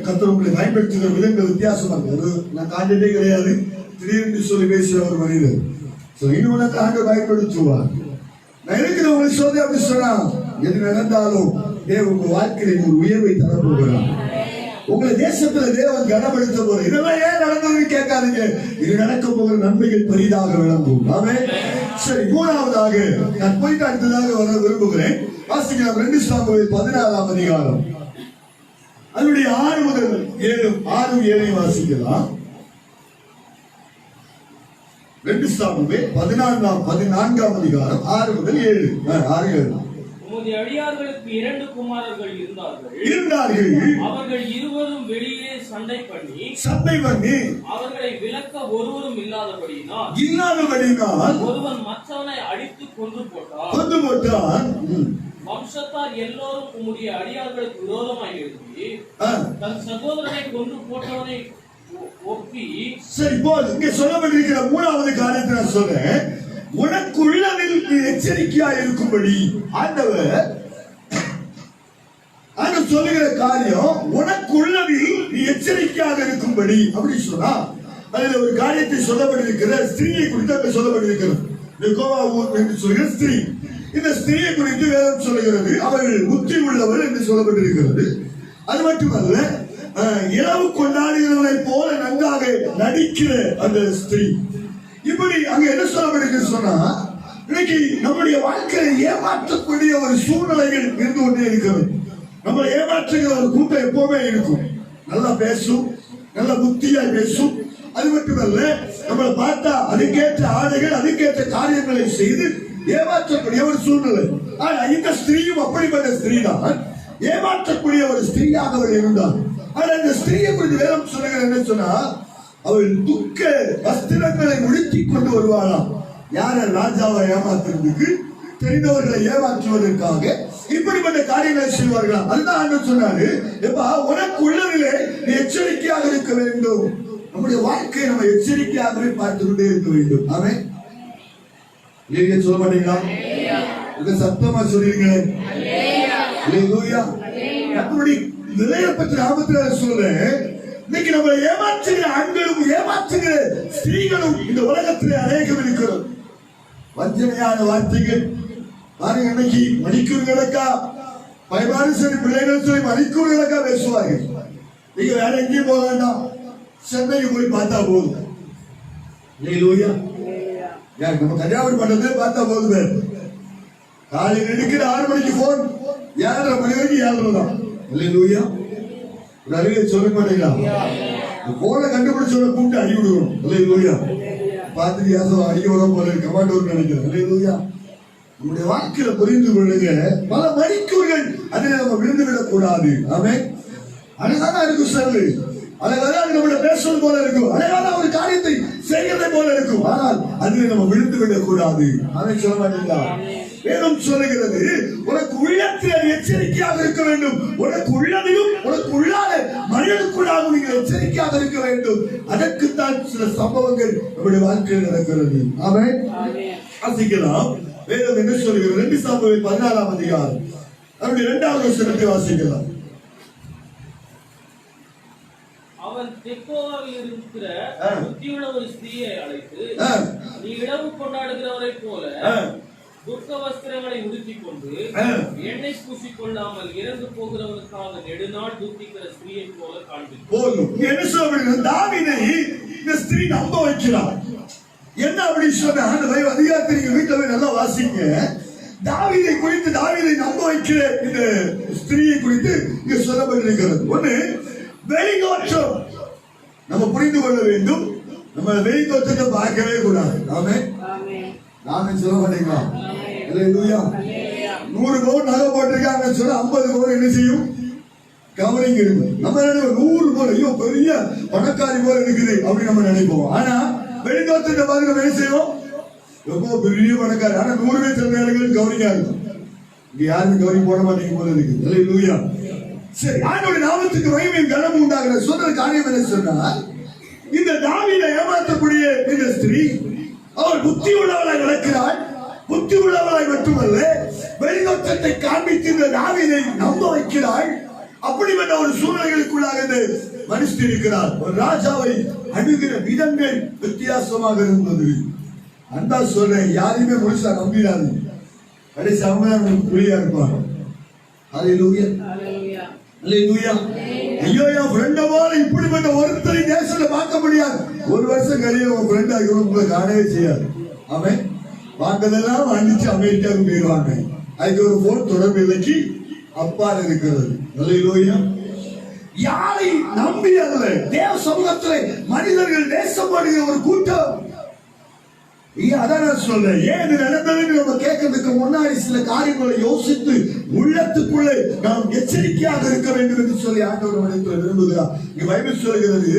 கர்த்தர் உங்களை பயன்படுத்துகிற விதங்கள் வித்தியாசமா இருக்கு. நான் காண்டே கிடையாது, திடீர்னு சொல்லி பேசுற ஒரு மனிதர். இன்னொன்னு ஆண்டு பயன்படுத்துவார். நான் இருக்கிறவங்களை சொல்லி அப்படி சொன்னா, எது நடந்தாலும் தேவன் உங்க வாழ்க்கையில ஒரு உயர்வை தரப்போகிறார். உங்களை தேசத்துல தேவன் கனப்படுத்த போற. இதெல்லாம் ஏன் நடந்ததுன்னு கேட்காதீங்க, இது நடக்க போகிற நன்மைகள் பெரிதாக விளங்கும். ஆமென். சரி, 3வதாக நான் போயிட்டு அடுத்ததாக வர விரும்புகிறேன். வாசிக்கலாம் 2 சாமுவேல் 14ஆம் அதிகாரம். அதனுடைய 6 முதல் 7 வாசிக்கலாம். 2 சாமுவேல் 14ஆம் அதிகாரம் 6 முதல் 7. உமது அடியார்களுக்கு 2 குமாரர்கள் இருந்தார்கள். அவர்கள் இருவரும் வெளியே சண்டை பண்ணி அவர்களை விலக்க ஒருவரும் இல்லாதபடியினால் ஒருவன் மற்றவனை அடித்து கொன்று போட்டான். வம்சத்தார் எல்லோரும் உம்முடைய அடியார்களுக்கு விரோதமாய் எழுதி தன் சகோதரனை கொன்று போட்டவனை ஒப்பி. சரி, இப்போ இங்க சொல்லப்பட்டிருக்கிற 3வது காரியத்தை நான் சொல்றேன். உனக்குள்ளதில் நீ எச்சரிக்கையா இருக்கும்படி ஆண்டவர் சொல்லுகிற காரியம், உனக்குள்ளதில் நீ எச்சரிக்கையாக இருக்கும்படி அப்படி சொன்னா, அதுல ஒரு காரியத்தை சொல்லப்பட்டிருக்கிற ஸ்திரீயை குறித்து அங்க சொல்லப்பட்டிருக்கிறது. என்று சொல்கிற ஸ்திரீ, இந்த ஸ்திரீயை குறித்து வேதம் சொல்லுகிறது அவள் புத்தி உள்ளவள் என்று சொல்லப்பட்டிருக்கிறது. அது மட்டுமல்ல, இரவு கொண்டாடுகிறவனை போல நன்றாக நடிக்கிற அந்த ஸ்திரீ. இப்படி அங்க என்ன சொல்லப்பட்டிருக்கு சொன்னா, இன்னைக்கு நம்முடைய வாழ்க்கையை ஏமாற்றக்கூடிய ஒரு சூழ்நிலைகள் இருந்து கொண்டே இருக்கிறது. நம்மளை ஏமாற்றுகிற ஒரு கூட்டம் எப்பவுமே இருக்கும். நல்லா பேசும், நல்ல புத்தியாய் பேசும். அது மட்டுமல்ல, நம்மளை பார்த்தா அதுக்கேற்ற ஆடைகள், அதுக்கேற்ற காரியங்களை செய்து ஏமாற்றக்கூடிய ஒரு சூழ்நிலை. ஆனா இந்த ஸ்திரீயும் அப்படிப்பட்ட ஸ்திரீ தான். ஏமாற்றக்கூடிய ஒரு ஸ்திரீயாக அவள் இருந்தாள். ஆனா இந்த ஸ்திரீயை குறித்து வேதம் சொல்லுகிற என்ன சொன்னா, அவள் துக்க வஸ்திரங்களை உடுத்தி கொண்டு வருவாளாம். யார? ராஜாவை ஏமாத்துறதுக்கு, தெரிந்தவர்களை ஏமாற்றுவதற்காக இப்படிப்பட்ட காரியங்களை செய்வார்களாம். அதுதான் ஆண்டவர் சொன்னாரு, எப்பா உனக்கு உள்ளதிலே நீ எச்சரிக்கையாக இருக்க வேண்டும். நம்முடைய வாழ்க்கையை நம்ம எச்சரிக்கையாகவே பார்த்து கொண்டே இருக்க வேண்டும். அவன் நீங்க சொல்ல மாட்டீங்களா? இதை சத்தமா சொல்லிருங்களேன். நிலையை பற்றி ஆபத்துல சொல்றேன். இன்னைக்கு நம்மளை ஏமாற்றுகிற ஆண்களும் ஏமாற்றுகிற ஸ்திரீகளும் இந்த உலகத்திலே அநேகம் இருக்கிறது. வஞ்சனையான வார்த்தைகள் பாருங்க. இன்னைக்கு மணிக்கூறுகளுக்கா பயமாறு சரி பிள்ளைகள் சொல்லி மணிக்கூறுகளுக்கா பேசுவார்கள். நீங்க வேற எங்கேயும் போக வேண்டாம், சென்னைக்கு போய் பார்த்தா போதும். நம்ம கன்னியாகுமரி பண்றதே பார்த்தா போதுமே. காலையில் எடுக்கிற 6 மணிக்கு போன், 7:30 மணி வரைக்கும் 7:30 தான். இல்லையா? நிறைய சொல்ல மாட்டீங்களா? போன கண்டுபிடிச்சோட கூப்பிட்டு அடி விடுவோம். இல்லையா? பார்த்துட்டு யாசம் அடிக்க வர போல கமாண்டோர் நினைக்கிறேன். இல்லையா? நம்முடைய வாழ்க்கையில புரிந்து கொள்ளுங்க, பல மணிக்கூறுகள் அதில் நம்ம விழுந்து விடக் கூடாது. ஆமென். அழகான இருக்கும் சொல்லு, அழகாக நம்மள பேசுவது போல இருக்கும், அழகான ஒரு காரியத்தை செய்யறதை போல இருக்கும். ஆனால் அதில் நம்ம விழுந்து விடக் கூடாது. அதை சொல்ல மாட்டீங்களா? வேதம் சொல்லுகிறது, உனக்கு உள்ளத்தில் எச்சரிக்கையாக இருக்க வேண்டும். உனக்கு உள்ளதிலும் உனக்கு உள்ளாத மனிதனுக்குள்ளாக நீங்கள் எச்சரிக்கையாக இருக்க வேண்டும். அதற்குத்தான் சில சம்பவங்கள் நம்முடைய வாழ்க்கையில் நடக்கிறது. ஆமென். வாசிக்கலாம். வேதம் என்ன சொல்லுகிறது? 2 சாமுவேல் 14ஆம் அதிகாரம் அவருடைய 2வது வசனத்தை வாசிக்கலாம். அவன் தெக்கோவாவில் இருக்கிற புத்தியுள்ள ஒரு ஸ்திரீயை அழைத்து, நீ இரவு கொண்டாடுகிறவரை போல துக்க வஸ்திரங்களை உடுத்திக் கொண்டு எண்ணெய் பூசிக்கொள்ளாமல் இறந்து போகிறவனுக்காக நெடுநாள் துக்கிக்கிற ஸ்திரீயை போல காண்பிக்கும். தாவீதை இந்த ஸ்திரீ நம்ப வைக்கிறார். என்ன அப்படி சொன்ன அதிகாரத்தை நீங்க வீட்டில் நல்லா வாசிங்க. தாவீதை குறித்து, தாவீதை நம்ப வைக்கிற இந்த ஸ்திரீயை குறித்து இங்க சொல்லப்பட்டிருக்கிறது. ஒண்ணு, வெளித்தோற்றம் நம்ம புரிந்து கொள்ள வேண்டும். நம்ம வெளித்தோற்றத்தை பார்க்கவே கூடாது. நாம சொல்ல மாட்டீங்களா? 100 பவுன் நகை போட்டிருக்காங்க சொன்னா 50 பவுன் என்ன செய்யும்? கவரிங் இருக்கும். நம்ம 100 பவுன் ஐயோ பெரிய பணக்காரி போல இருக்குது அப்படின்னு நம்ம நினைப்போம். ஆனா வெளித்தோற்றத்தை பார்த்து நம்ம என்ன செய்வோம்? ரொம்ப பெரிய பணக்காரி, ஆனா 100 பேர் சில நேரங்கள் கவரிங்கா இருக்கும். இங்க யாருமே கவரிங் போட மாட்டேங்க போல இருக்கு. சரி, ஆண்டவருடைய நாமத்துக்கு மகிமையும் கனமும் உண்டாகிற சொல்ற காரியம் என்ன சொன்னால், இந்த தாவீதை ஏமாற்றக்கூடிய இந்த ஸ்திரீ அவள் புத்தி உள்ளவளாய் நடக்கிறாள். புத்தி உள்ளவளாய் மட்டுமல்ல, வெளித்தோற்றத்தை காண்பித்து இந்த தாவீதை நம்ப வைக்கிறாள். அப்படிப்பட்ட ஒரு சூழ்நிலைகளுக்குள்ளாக இந்த மனுஷன் இருக்கிறார். ஒரு ராஜாவை அணுகிற விதங்கள் வித்தியாசமாக இருந்தது. அன்பா சொல்றேன், யாரையுமே முழுசா நம்பிடாது. கடைசி அவங்க புள்ளியா இருப்பாங்க. அல்லேலூயா. ஐயோ, என் ஃப்ரெண்ட போல இப்படிப்பட்ட ஒருத்தரை தேசத்துல பார்க்க முடியாது. 1 வருஷம் கழிய உன் ஃப்ரெண்ட் ஆகி உங்களை காணவே செய்யாது. அவன் வாங்கதெல்லாம் அடிச்சு அமெரிக்காவுக்கு போயிடுவாங்க. அதுக்கு ஒரு போன் தொடர்பு இல்லைக்கு அப்பால் இருக்கிறது. அல்லேலூயா. யாரை நம்பி அல்ல, தேவ சமூகத்தில் மனிதர்கள் நேசப்படுகிற ஒரு கூட்டம் அதான் நான் சொல்றேன். ஏன் இது நடந்ததுன்னு நம்ம கேட்கறதுக்கு முன்னாடி சில காரியங்களை யோசித்து உள்ளத்துக்குள்ளே நாம் எச்சரிக்கையாக இருக்க வேண்டும் என்று சொல்லி ஆண்டவர் மனிதர் விரும்புகிறார். இங்க பைபிள் சொல்கிறது,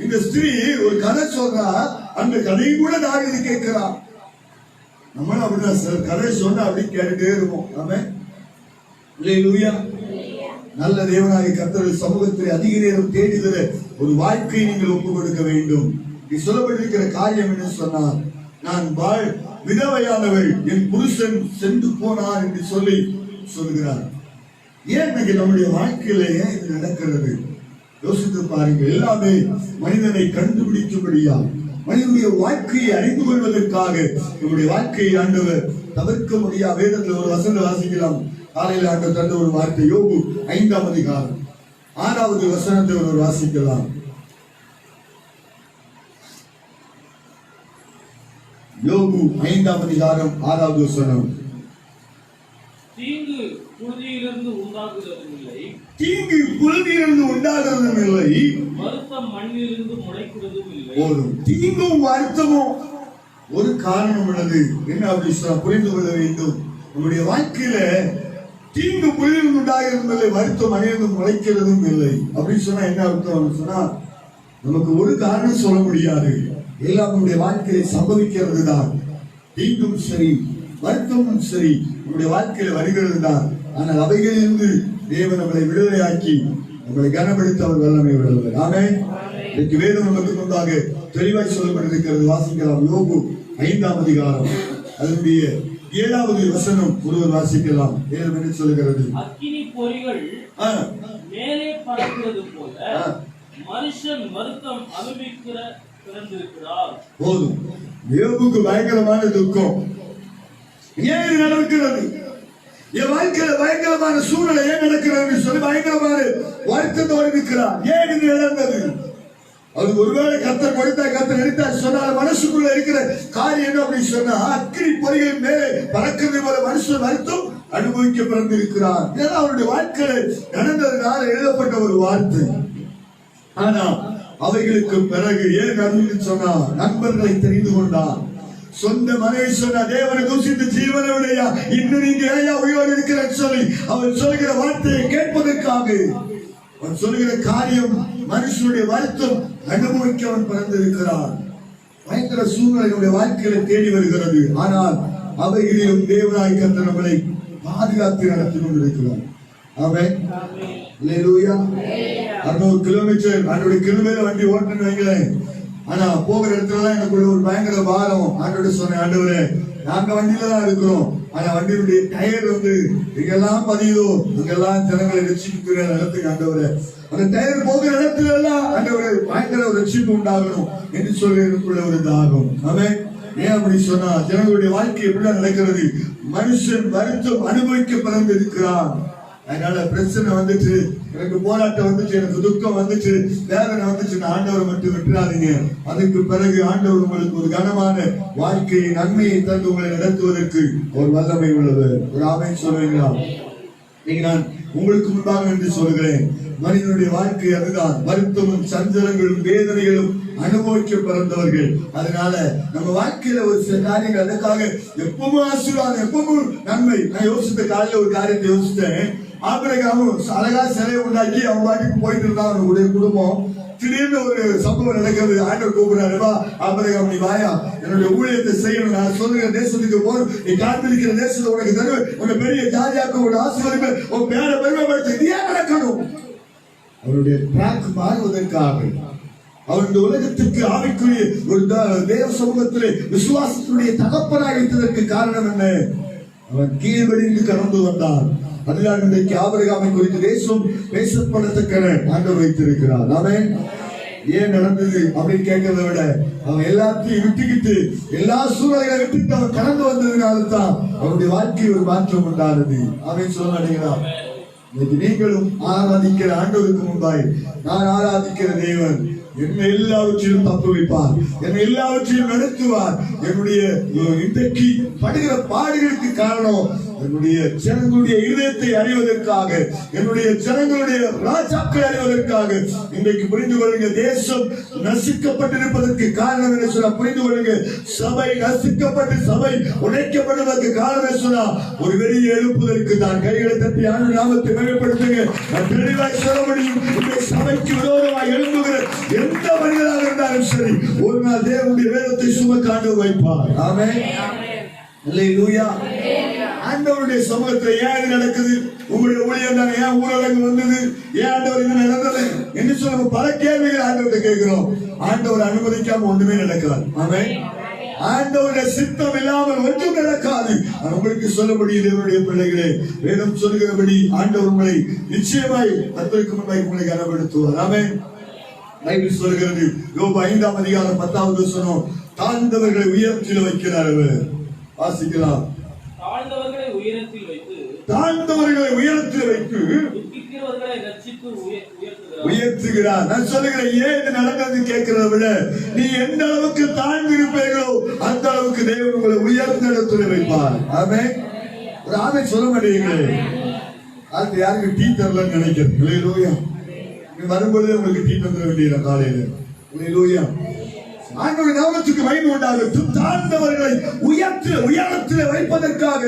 இந்த ஸ்திரீ ஒரு கதை சொல்றா, அந்த கதையை கூட தாவீது கேட்கிறார். நம்மளும் அப்படிதான் சார், கதை சொன்னா அப்படி கேட்டுட்டே இருப்போம். ஆமென். அல்லேலூயா. நல்ல தேவனாகிய கர்த்தர் சமூகத்தில் அதிக நேரம் தேடுகிற ஒரு வாழ்க்கையை நீங்கள் ஒப்புக் கொடுக்க வேண்டும். சொல்லப்பட்டிருக்கிற காரியம் என்ன சொன்னார், நான் விதவையானவள், என் புருஷன் சென்று போனார் என்று சொல்லி சொல்கிறார். ஏன் இன்னைக்கு நம்முடைய வாழ்க்கையில ஏன் இது நடக்கிறது யோசித்து பாருங்க. எல்லாமே மனிதனை கண்டுபிடிக்கும்படியா, மனிதனுடைய வாழ்க்கையை அறிந்து கொள்வதற்காக நம்முடைய வாழ்க்கையை ஆண்டவர் தவிர்க்க முடியாது. வேதத்தில் ஒரு வசனம் வாசிக்கலாம். காலையில் ஆண்டவர் தந்த ஒரு வார்த்தை, யோபு 5ஆம் அதிகாரம் 6வது வசனத்தை ஒரு வாசிக்கலாம். யோபு 5ஆம் அதிகாரம் 6வது வசனம். தீங்கு புழுதியிலிருந்து உண்டாகுவதும் இல்லை, தீங்கு புழுதியிலிருந்து உண்டாகுவதும் இல்லை, வருத்தம் மண்ணிலிருந்து முளைக்கிறதும் இல்லை. போதும். தீங்கும் வருத்தமும் ஒரு காரணம் உள்ளது. என்ன அப்படி புரிந்து கொள்ள வேண்டும். நம்முடைய வாழ்க்கையில தீங்கு புழுதியிலிருந்து உண்டாகிறதும் இல்லை, வருத்தம் மண்ணிலிருந்து முளைக்கிறதும் இல்லை அப்படின்னு சொன்னா என்ன அர்த்தம் சொன்னா, நமக்கு ஒரு காரணம் சொல்ல முடியாது. எல்லாம் நம்முடைய வாழ்க்கையை சம்பவிக்கிறது தான். தீங்கும் சரி, வருத்தமும் சரி, நம்முடைய வாழ்க்கையில வருகிறது தான். ஆனால் அவைகளிலிருந்து தேவன் நம்மளை விடுதலையாக்கி நம்மளை கனப்படுத்த அவர் வல்லமை உள்ளவர். ஆமென். இன்னைக்கு வேதம் நமக்கு முன்பாக தெளிவாய் சொல்லப்பட்டிருக்கிறது. வாசிக்கலாம். யோபு 5ஆம் அதிகாரம் அதனுடைய 7வது வசனம் ஒருவர் வாசிக்கலாம். வேதம் என்ன சொல்லுகிறது, அக்கினி பொறிகள் மேலே பறக்கிறது போல மனுஷன் வருத்தம் அனுபவிக்கிற பிறந்திருக்கிறார். போதும். யோபுக்கு பயங்கரமான துக்கம். ஏன் இது நடக்கிறது, என் வாழ்க்கையில பயங்கரமான சூழ்நிலை ஏன் நடக்கிறது சொல்லி பயங்கரமான வருத்தத்தோடு இருக்கிறார். ஏன் இது நடந்தது? அது ஒருவேளை கர்த்தர் கொடுத்தா, கர்த்தர் எடுத்தார் சொன்னால் மனசுக்குள்ள இருக்கிற காரியம் என்ன அப்படின்னு சொன்னா, அக்கினி பொறிகள் மேலே பறக்கிறது போல மனுஷன் வருத்தம் அனுபவிக்க பிறந்திருக்கிறார். இதெல்லாம் அவருடைய வாழ்க்கையில நடந்ததுனால எழுதப்பட்ட ஒரு வார்த்தை. ஆனா அவைகளுக்கு பிறகு ஏன் அப்படின்னு சொன்னா, நண்பர்களை தெரிந்து கொண்டார். சொந்த மனைவி சொன்னா, தேவனை தூசித்து ஜீவனை விடையா இன்னும் நீங்க ஏயா உயிரோடு இருக்கிறேன்னு சொல்லி அவன் சொல்கிற வார்த்தையை கேட்பதற்காக, அவன் சொல்கிற காரியம் மனுஷனுடைய வருத்தம் அனுபவிக்க அவன் பிறந்திருக்கிறான். பயங்கர சூழ்நிலைகளுடைய வாழ்க்கையில தேடி வருகிறது. ஆனால் அவைகளிலும் தேவனாய் கர்த்தர் நம்மளை பாதுகாத்து நடத்தி கொண்டிருக்கிறார். ஆமென். அல்லேலூயா. 600 கிலோமீட்டர் ஆண்டோட கிலோமீட்டர் வண்டி ஓட்டணும் வைங்களேன். ஆனா போகிற இடத்துல எனக்குள்ள ஒரு பயங்கர பாரம். ஆண்டோட சொன்ன, ஆண்டவரே நாங்க வண்டியில தான் இருக்கிறோம், ஆனா வண்டியினுடைய டயர் எங்கெல்லாம் பதியுதோ அங்கெல்லாம் ஜனங்களை ரட்சிக்கிற இடத்துக்கு ஆண்டவரே, அந்த டயர் போகிற இடத்துல எல்லாம் ஆண்டவரே பயங்கர ஒரு ரட்சிப்பு உண்டாகணும் என்று சொல்லி எனக்குள்ள ஒரு தாகம். ஆமென். ஏன் அப்படி சொன்னா, ஜனங்களுடைய வாழ்க்கை எப்படிதான் நடக்கிறது, மனுஷன் வருத்தம் அனுபவிக்க பிறந்திருக்கிறான். அதனால பிரச்சனை வந்துச்சு, எனக்கு போராட்டம் வந்துச்சு, எனக்கு துக்கம் வந்துச்சு, வேதனை வந்துச்சு, ஆண்டவரை மட்டும் விட்டுறாதீங்க. அதுக்கு பிறகு ஆண்டவர் உங்களுக்கு ஒரு கனமான வாழ்க்கையை நன்மையை தந்து உங்களை நடத்துவதற்கு ஒரு வல்லமை உள்ளவர். ஒரு ஆமென் சொல்லுவீங்களா? நீங்க நான் உங்களுக்கு முன்பாக என்று சொல்கிறேன், மனிதனுடைய வாழ்க்கை அதுதான். வருத்தமும் சஞ்சலங்களும் வேதனைகளும் அனுபவிக்க பிறந்தவர்கள். அதனால நம்ம வாழ்க்கையில ஒரு சில காரியங்கள், அதுக்காக எப்பவும் ஆசீர்வாதம், எப்பவும் நன்மை. நான் யோசித்த காலையில ஒரு காரியத்தை யோசித்தேன். ஆபிரகாமும் அழகா சிலையை உண்டாக்கி அவன் பாட்டுக்கு போயிட்டு இருந்தான் அவனுடைய குடும்பம். திடீர்னு ஒரு சம்பவம் நடக்கிறது. ஆண்டவர் கூப்பிடுறாரு, வா ஆபிரகாம் நீ வாயா, என்னுடைய ஊழியத்தை செய்யணும், நான் சொல்லுகிற தேசத்துக்கு போறோம், நீ காத்திருக்கிற தேசத்தை உனக்கு தருவேன், உன்னை பெரிய ஜாதியாக்க ஒரு ஆசீர்வாதம், உன் பேரை பெருமைப்படுத்த இது ஏன் நடக்கணும்? அவருடைய ட்ராக் மாறுவதற்காக, அவருடைய உலகத்திற்கு ஆவிக்குரிய ஒரு தேவ சமூகத்திலே விசுவாசத்தினுடைய தகப்பனாக இருந்ததற்கு காரணம் என்ன? அவன் கீழ்வடிந்து கடந்து வந்தான். அதுதான் இன்றைக்கு ஆபிரகாமை குறித்து தேசம் பேசப்படத்தக்க ஆண்டவர் வைத்திருக்கிறார். ஆமென். ஏன் நடந்தது அப்படின்னு கேட்கிறத விட, அவன் எல்லாத்தையும் விட்டுக்கிட்டு, எல்லா சூழ்நிலைகளை விட்டுட்டு அவன் கடந்து வந்ததுனால தான் அவனுடைய வாழ்க்கை ஒரு மாற்றம் உண்டானது. ஆமென் சொல்ல நினைக்கிறான். இன்னைக்கு நீங்களும் ஆராதிக்கிற ஆண்டவருக்கு முன்பாய், நான் ஆராதிக்கிற தேவன் என்னை எல்லாவற்றிலும் தப்பு வைப்பார், என்னை எல்லாவற்றிலும் நடத்துவார். என்னுடைய இன்றைக்கு படுகிற பாடுகளுக்கு காரணம் என்னுடைய ஜனங்களுடைய இதயத்தை அறிவதற்காக, என்னுடைய ஜனங்களுடைய ராஜாக்களை அறிவதற்காக இன்றைக்கு புரிந்து கொள்ளுங்க. தேசம் நசுக்கப்பட்டிருப்பதற்கு காரணம் என்ன சொன்னா புரிந்து கொள்ளுங்க. சபை நசுக்கப்பட்டு சபை உடைக்கப்படுவதற்கு காரணம் என்ன சொன்னா ஒரு வெளியே எழுப்புவதற்கு தான். கைகளை தட்டி ஆண்டு நாமத்தை மேம்படுத்துங்க. நான் தெளிவாய் சொல்ல முடியும். இந்த சபைக்கு விரோதமாக எழுப்புகிற எந்த மனிதனாக இருந்தாலும் சரி, ஒரு நாள் தேவனுடைய வேதத்தை சுமக்க ஆண்டவர் வைப்பார். ஆமென். அல்லேலூயா. ஆண்டவருடைய சமூகத்தில் ஏன் இது நடக்குது? உங்களுடைய ஊழியம் தானே, ஏன் ஊரடங்கு வந்தது, ஏன் ஆண்டவர் இது நடந்தது என்று சொல்ல பல கேள்விகள் ஆண்டவர்கிட்ட கேட்கிறோம். ஆண்டவர் அனுமதிக்காம ஒன்றுமே நடக்காது. ஆமென். ஆண்டவருடைய சித்தம் இல்லாமல் ஒன்றும் நடக்காது. உங்களுக்கு சொல்ல முடியும் தேவனுடைய பிள்ளைகளே, வேதம் சொல்லுகிறபடி ஆண்டவர் உங்களை நிச்சயமாய் அதற்கு முன்பாய் உங்களை கனப்படுத்துவார். ஆமென். பைபிள் சொல்கிறது யோபு 5ஆம் அதிகாரம் 10வது வசனம், தாழ்ந்தவர்களை உயரத்தில் வைக்கிறார் அவர். வாசிக்கலாம். தாழ்ந்தவர்களை உயரத்தில் வைத்து, தாழ்ந்தவர்களை உயரத்தில் வைத்து துக்கிக்கிறவர்களை ரட்சித்து உயர்த்துகிறார். நான் சொல்லுகிறேன், ஏன் இது நடந்தது கேட்கிறத விட நீ எந்த அளவுக்கு தாழ்ந்து இருப்பீர்களோ அந்த அளவுக்கு தேவன் உங்களை உயர்ந்த இடத்துல வைப்பார். ஆமென். ஒரு ஆமென் சொல்ல மாட்டீங்களே. அது யாருக்கு டீ தரலன்னு நினைக்கிறேன். அல்லேலூயா. நீ வரும்போது உங்களுக்கு டீ தந்துட வேண்டிய காலையில. அல்லேலூயா. ஆண்டவருடைய நாமத்துக்கு மகிமை உண்டாகட்டும். தாழ்ந்தவர்களை உயரத்தில் வைப்பதற்காக,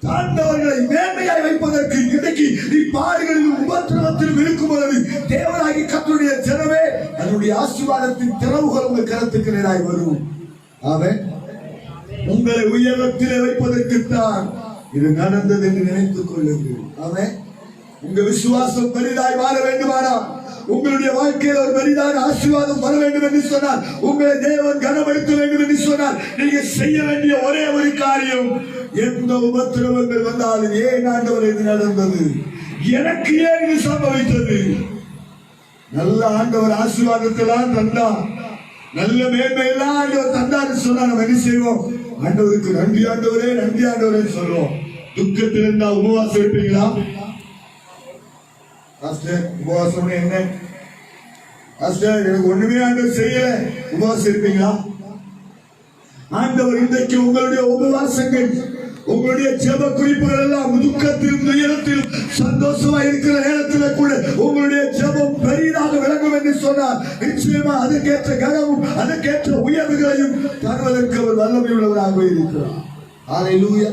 தாழ்ந்தவர்களை மேன்மையாய் வைப்பதற்கு இன்றைக்கு நீ பாடுகளிலும் உபத்திரவத்திலும் இருக்கும் பொழுது தேவனாகி கர்த்தருடைய ஜனமே அதனுடைய ஆசீர்வாதத்தின் திறவுகள் உங்கள் கரத்துக்கு நேராய் வரும். ஆமென். உங்களை உயரத்தில் வைப்பதற்குத்தான் இது நடந்தது என்று நினைத்துக் கொள்ளுங்கள். ஆமென். உங்க விசுவாசம் பெரிதாய் வாழ வேண்டுமானால், உங்களுடைய வாழ்க்கையில் ஒரு பெரிதான ஆசீர்வாதம் வர வேண்டும் என்று சொன்னால், உங்களை தேவன் கனப்படுத்த வேண்டும் என்று சொன்னால், நீங்க செய்ய வேண்டிய ஒரே ஒரு காரியம், எந்த உபத்திரவங்கள் வந்தாலும் ஏன் ஆண்டவர் இது நடந்தது, எனக்கு ஏன் இது சம்பவித்தது, நல்ல ஆண்டவர் ஆசீர்வாதத்தெல்லாம் தந்தா, நல்ல மேன்மையெல்லாம் ஆண்டவர் தந்தான்னு சொன்னா நம்ம என்ன செய்வோம்? ஆண்டவருக்கு நன்றி ஆண்டவரே, நன்றி ஆண்டவரே சொல்லுவோம். துக்கத்தில் இருந்தா உபவாசம் இருப்பீங்களா? உபவாசம் என்ன? எனக்கு ஒண்ணுமே ஆண்டவர் செய்யல, உபவாசம் இருப்பீங்களா? ஆண்டவர் இன்றைக்கு உங்களுடைய உபவாசங்கள், உங்களுடைய ஜெப குறிப்புகள் எல்லாம் துக்கத்திலும் துயரத்திலும் சந்தோஷமா இருக்கிற நேரத்தில் கூட உங்களுடைய ஜெபம் பெரிதாக விளங்கும் என்று சொன்னார். நிச்சயமா அதற்கேற்ற கனமும் அதற்கேற்ற உயர்வுகளையும் தருவதற்கு அவர் வல்லமை உள்ளவராக இருக்கிறார். அல்லேலூயா.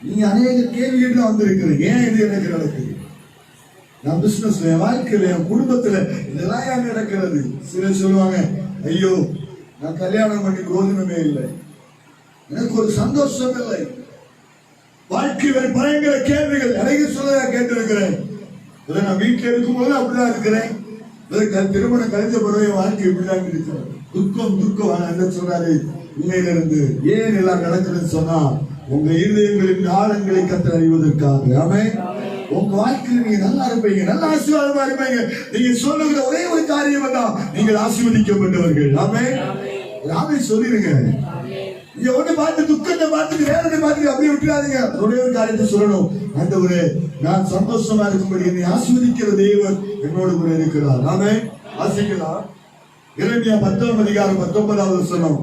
நீங்க அநேக கேள்விகள் வந்திருக்கிறீங்க, ஏன் இது எனக்கு நடக்குது, நான் பிசினஸ்ல, என் வாழ்க்கையில, என் குடும்பத்துல இதெல்லாம் ஏன் நடக்கிறது? சிலர் சொல்லுவாங்க, ஐயோ நான் கல்யாணம் பண்ணி கோதுமே இல்லை, எனக்கு ஒரு சந்தோஷம் இல்லை, வாழ்க்கையில் பயங்கர கேள்விகள் நிறைய சொல்ல கேட்டிருக்கிறேன். நான் வீட்டில் இருக்கும்போது அப்படிதான் இருக்கிறேன், திருமணம் கழிஞ்ச பிறகு வாழ்க்கை இப்படிதான் இருக்கிறேன். துக்கம் என்ன சொல்றாரு? உண்மையிலிருந்து ஏன் எல்லாம் நடக்குதுன்னு சொன்னா உங்க இருதயங்களின் ஆழங்களை கற்று அறிவதற்காக. ஆமென். உங்க வாழ்க்கையில் நீங்க நல்லா இருப்பீங்க, நல்ல ஆசீர்வாதமா இருப்பீங்க. நீங்க சொல்லுகிற ஒரே ஒரு காரியம் தான், நீங்கள் ஆசீர்வதிக்கப்பட்டவர்கள். ஆமென். ஆமென் சொல்லிருங்க. நீங்க ஒண்ணு பார்த்து துக்கத்தை பார்த்துட்டு வேதனை பார்த்துட்டு அப்படியே விட்டுறாதீங்க. ஒரே ஒரு காரியத்தை சொல்லணும், ஆண்டவரே நான் சந்தோஷமா இருக்கும்படி என்னை ஆசீர்வதிக்கிற தேவன் என்னோடு கூட இருக்கிறார். ஆமென். வாசிக்கலாம். எரேமியா 10ஆம் அதிகாரம் 19வது வசனம்.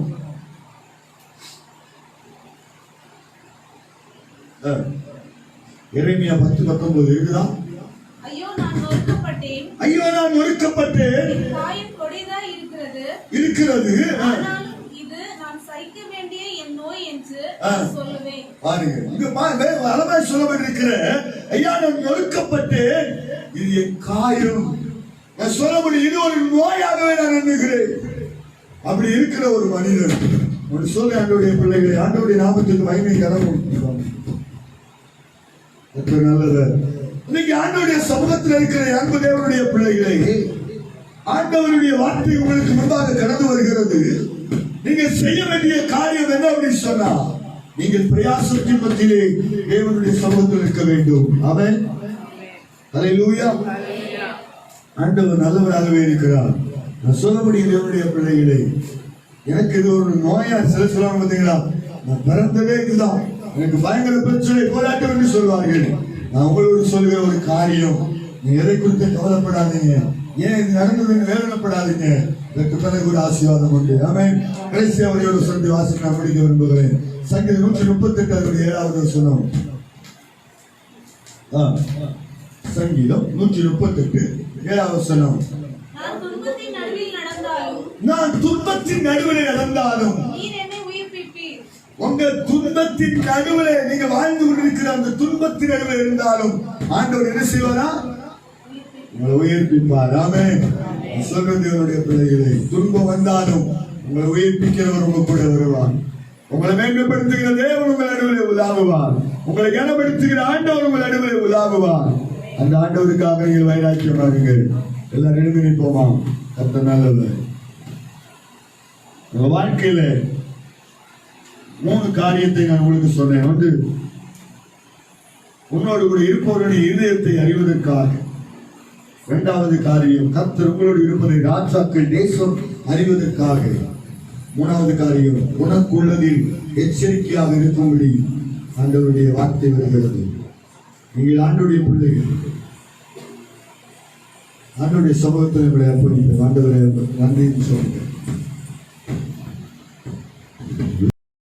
எரேமியா 10:19 இருக்குதா? ஐயோ நான் நொறுக்கப்பட்டேன், ஐயோ நான் நொறுக்கப்பட்டேன், காயம் கொடிதா இருக்கிறது, ஆனாலும் இது நான் சகிக்க வேண்டிய என் நோய் என்று சொல்லுவேன். பாருங்க, இங்க பாருங்க, அழகா சொல்லப்பட்டிருக்கிற, ஐயா நான் நொறுக்கப்பட்டேன், இது என் காயம். நான் சொல்ல முடியும், இது ஒரு நோயாகவே நான் எண்ணுகிறேன். அப்படி இருக்கிற ஒரு மனிதன் ஒரு சொல்ல, ஆண்டவருடைய பிள்ளைகளை ஆண்டவருடைய நாமத்துக்கு மகிமை கனவும் நல்லவர். இன்னைக்கு ஆண்டவருடைய சமூகத்தில் இருக்கிற அன்பு தேவனுடைய பிள்ளைகளை, ஆண்டவருடைய வார்த்தை உங்களுக்கு முன்பாக கடந்து வருகிறது. நீங்க செய்ய வேண்டிய காரியம் என்ன அப்படின்னு சொன்னா, நீங்கள் பிரயாசத்தின் மத்தியிலே தேவனுடைய சமூகத்தில் இருக்க வேண்டும். ஆமென். அல்லேலூயா. ஆண்டவர் நல்லவராகவே இருக்கிறார். நான் சொல்ல முடியும் தேவனுடைய பிள்ளைகளே, எனக்கு இது ஒரு நோயா. சில சொல்லுவாங்க பார்த்தீங்களா, நான் பிறந்ததே இதுதான், எனக்கு பயங்கர பிரச்சனை போராட்டம் என்று சொல்வார்கள். நான் உங்களோடு சொல்கிற ஒரு காரியம், நீ எதை குறித்து கவலைப்படாதீங்க. ஏன் இது நடந்ததுன்னு வேதனைப்படாதீங்க. இதற்கு பிறகு ஒரு ஆசீர்வாதம் உண்டு. ஆமென். கடைசியா ஒரு சொல்லி வாசிக்க நான் முடிக்க விரும்புகிறேன். சங்கீதம் 138 அதனுடைய 7வது வசனம். சங்கீதம் 138 7வது வசனம். நான் துன்பத்தின் நடுவில் நடந்தாலும் நான் துன்பத்தின் நடுவில் நடந்தாலும் நீர் என்னை உயிர்ப்பிப்பீர். உங்க துன்பத்தின் நடுவில் நீங்க வாழ்ந்து கொண்டிருக்கிற அந்த துன்பத்தின் நடுவில் இருந்தாலும் ஆண்டவர் என்ன செய்வாரா? உங்களை உயிர்ப்பிப்பார். ஆமென். சொல்லுடைய பிள்ளைகளை, துன்பம் வந்தாலும் உங்களை உயிர்ப்பிக்கிறவர் உங்க கூட வருவார். உங்களை மேன்மைப்படுத்துகிற தேவன் உங்கள் நடுவில் உலாவுவார். உங்களை கனப்படுத்துகிற ஆண்டவர் உங்கள் நடுவில் உலாவுவார். அந்த ஆண்டவருக்காக நீங்கள் வைராக்கியமாகுங்கள். எல்லாரும் எழுதி நிற்போமா? கர்த்தர் நல்லவர். உங்க வாழ்க்கையில 3 காரியத்தை நான் உங்களுக்கு சொன்னேன். ஒன்று, உன்னோடு கூட இருப்பவருடைய இதயத்தை அறிவதற்காக. 2வது காரியம், கர்த்தர் உங்களோடு இருப்பதை ராஜாக்கள் தேசம் அறிவதற்காக. 3வது காரியம், உனக்குள்ளதில் எச்சரிக்கையாக இருக்கும்படி ஆண்டவருடைய வார்த்தை வருகிறது. நீங்கள் ஆண்டவருடைய பிள்ளைகள், ஆண்டவருடைய சமூகத்தில் உங்களை அர்ப்பணித்து ஆண்டவரை நன்றி சொல்லுங்கள்.